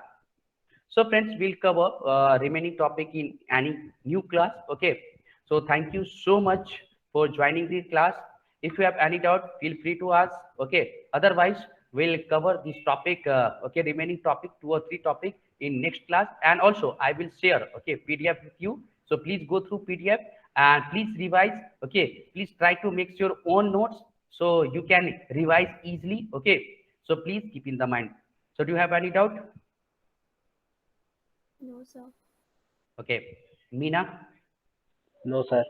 So friends, we'll cover remaining topic in any new class. Okay. So thank you so much for joining the class. If you have any doubt, feel free to ask. Okay. Otherwise, we'll cover this topic. Okay, remaining topic, 2 or 3 topic in next class. And also, I will share PDF with you. So please go through PDF and please revise. Okay. Please try to make your own notes so you can revise easily. Okay. So please keep in the mind. So do you have any doubt? No, sir. Okay, Meena. No, sir.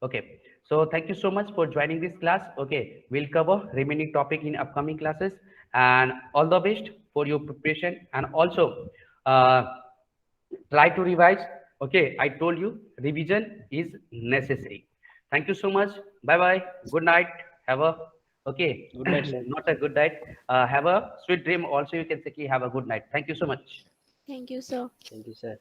Okay, so thank you so much for joining this class. Okay, we'll cover remaining topic in upcoming classes, and all the best for your preparation. And also, try to revise. Okay, I told you revision is necessary. Thank you so much. Bye bye. Good night. Have a Good night, sir. not a good night. Have a sweet dream. Also, you can say have a good night. Thank you so much. Thank you, sir. Thank you, sir.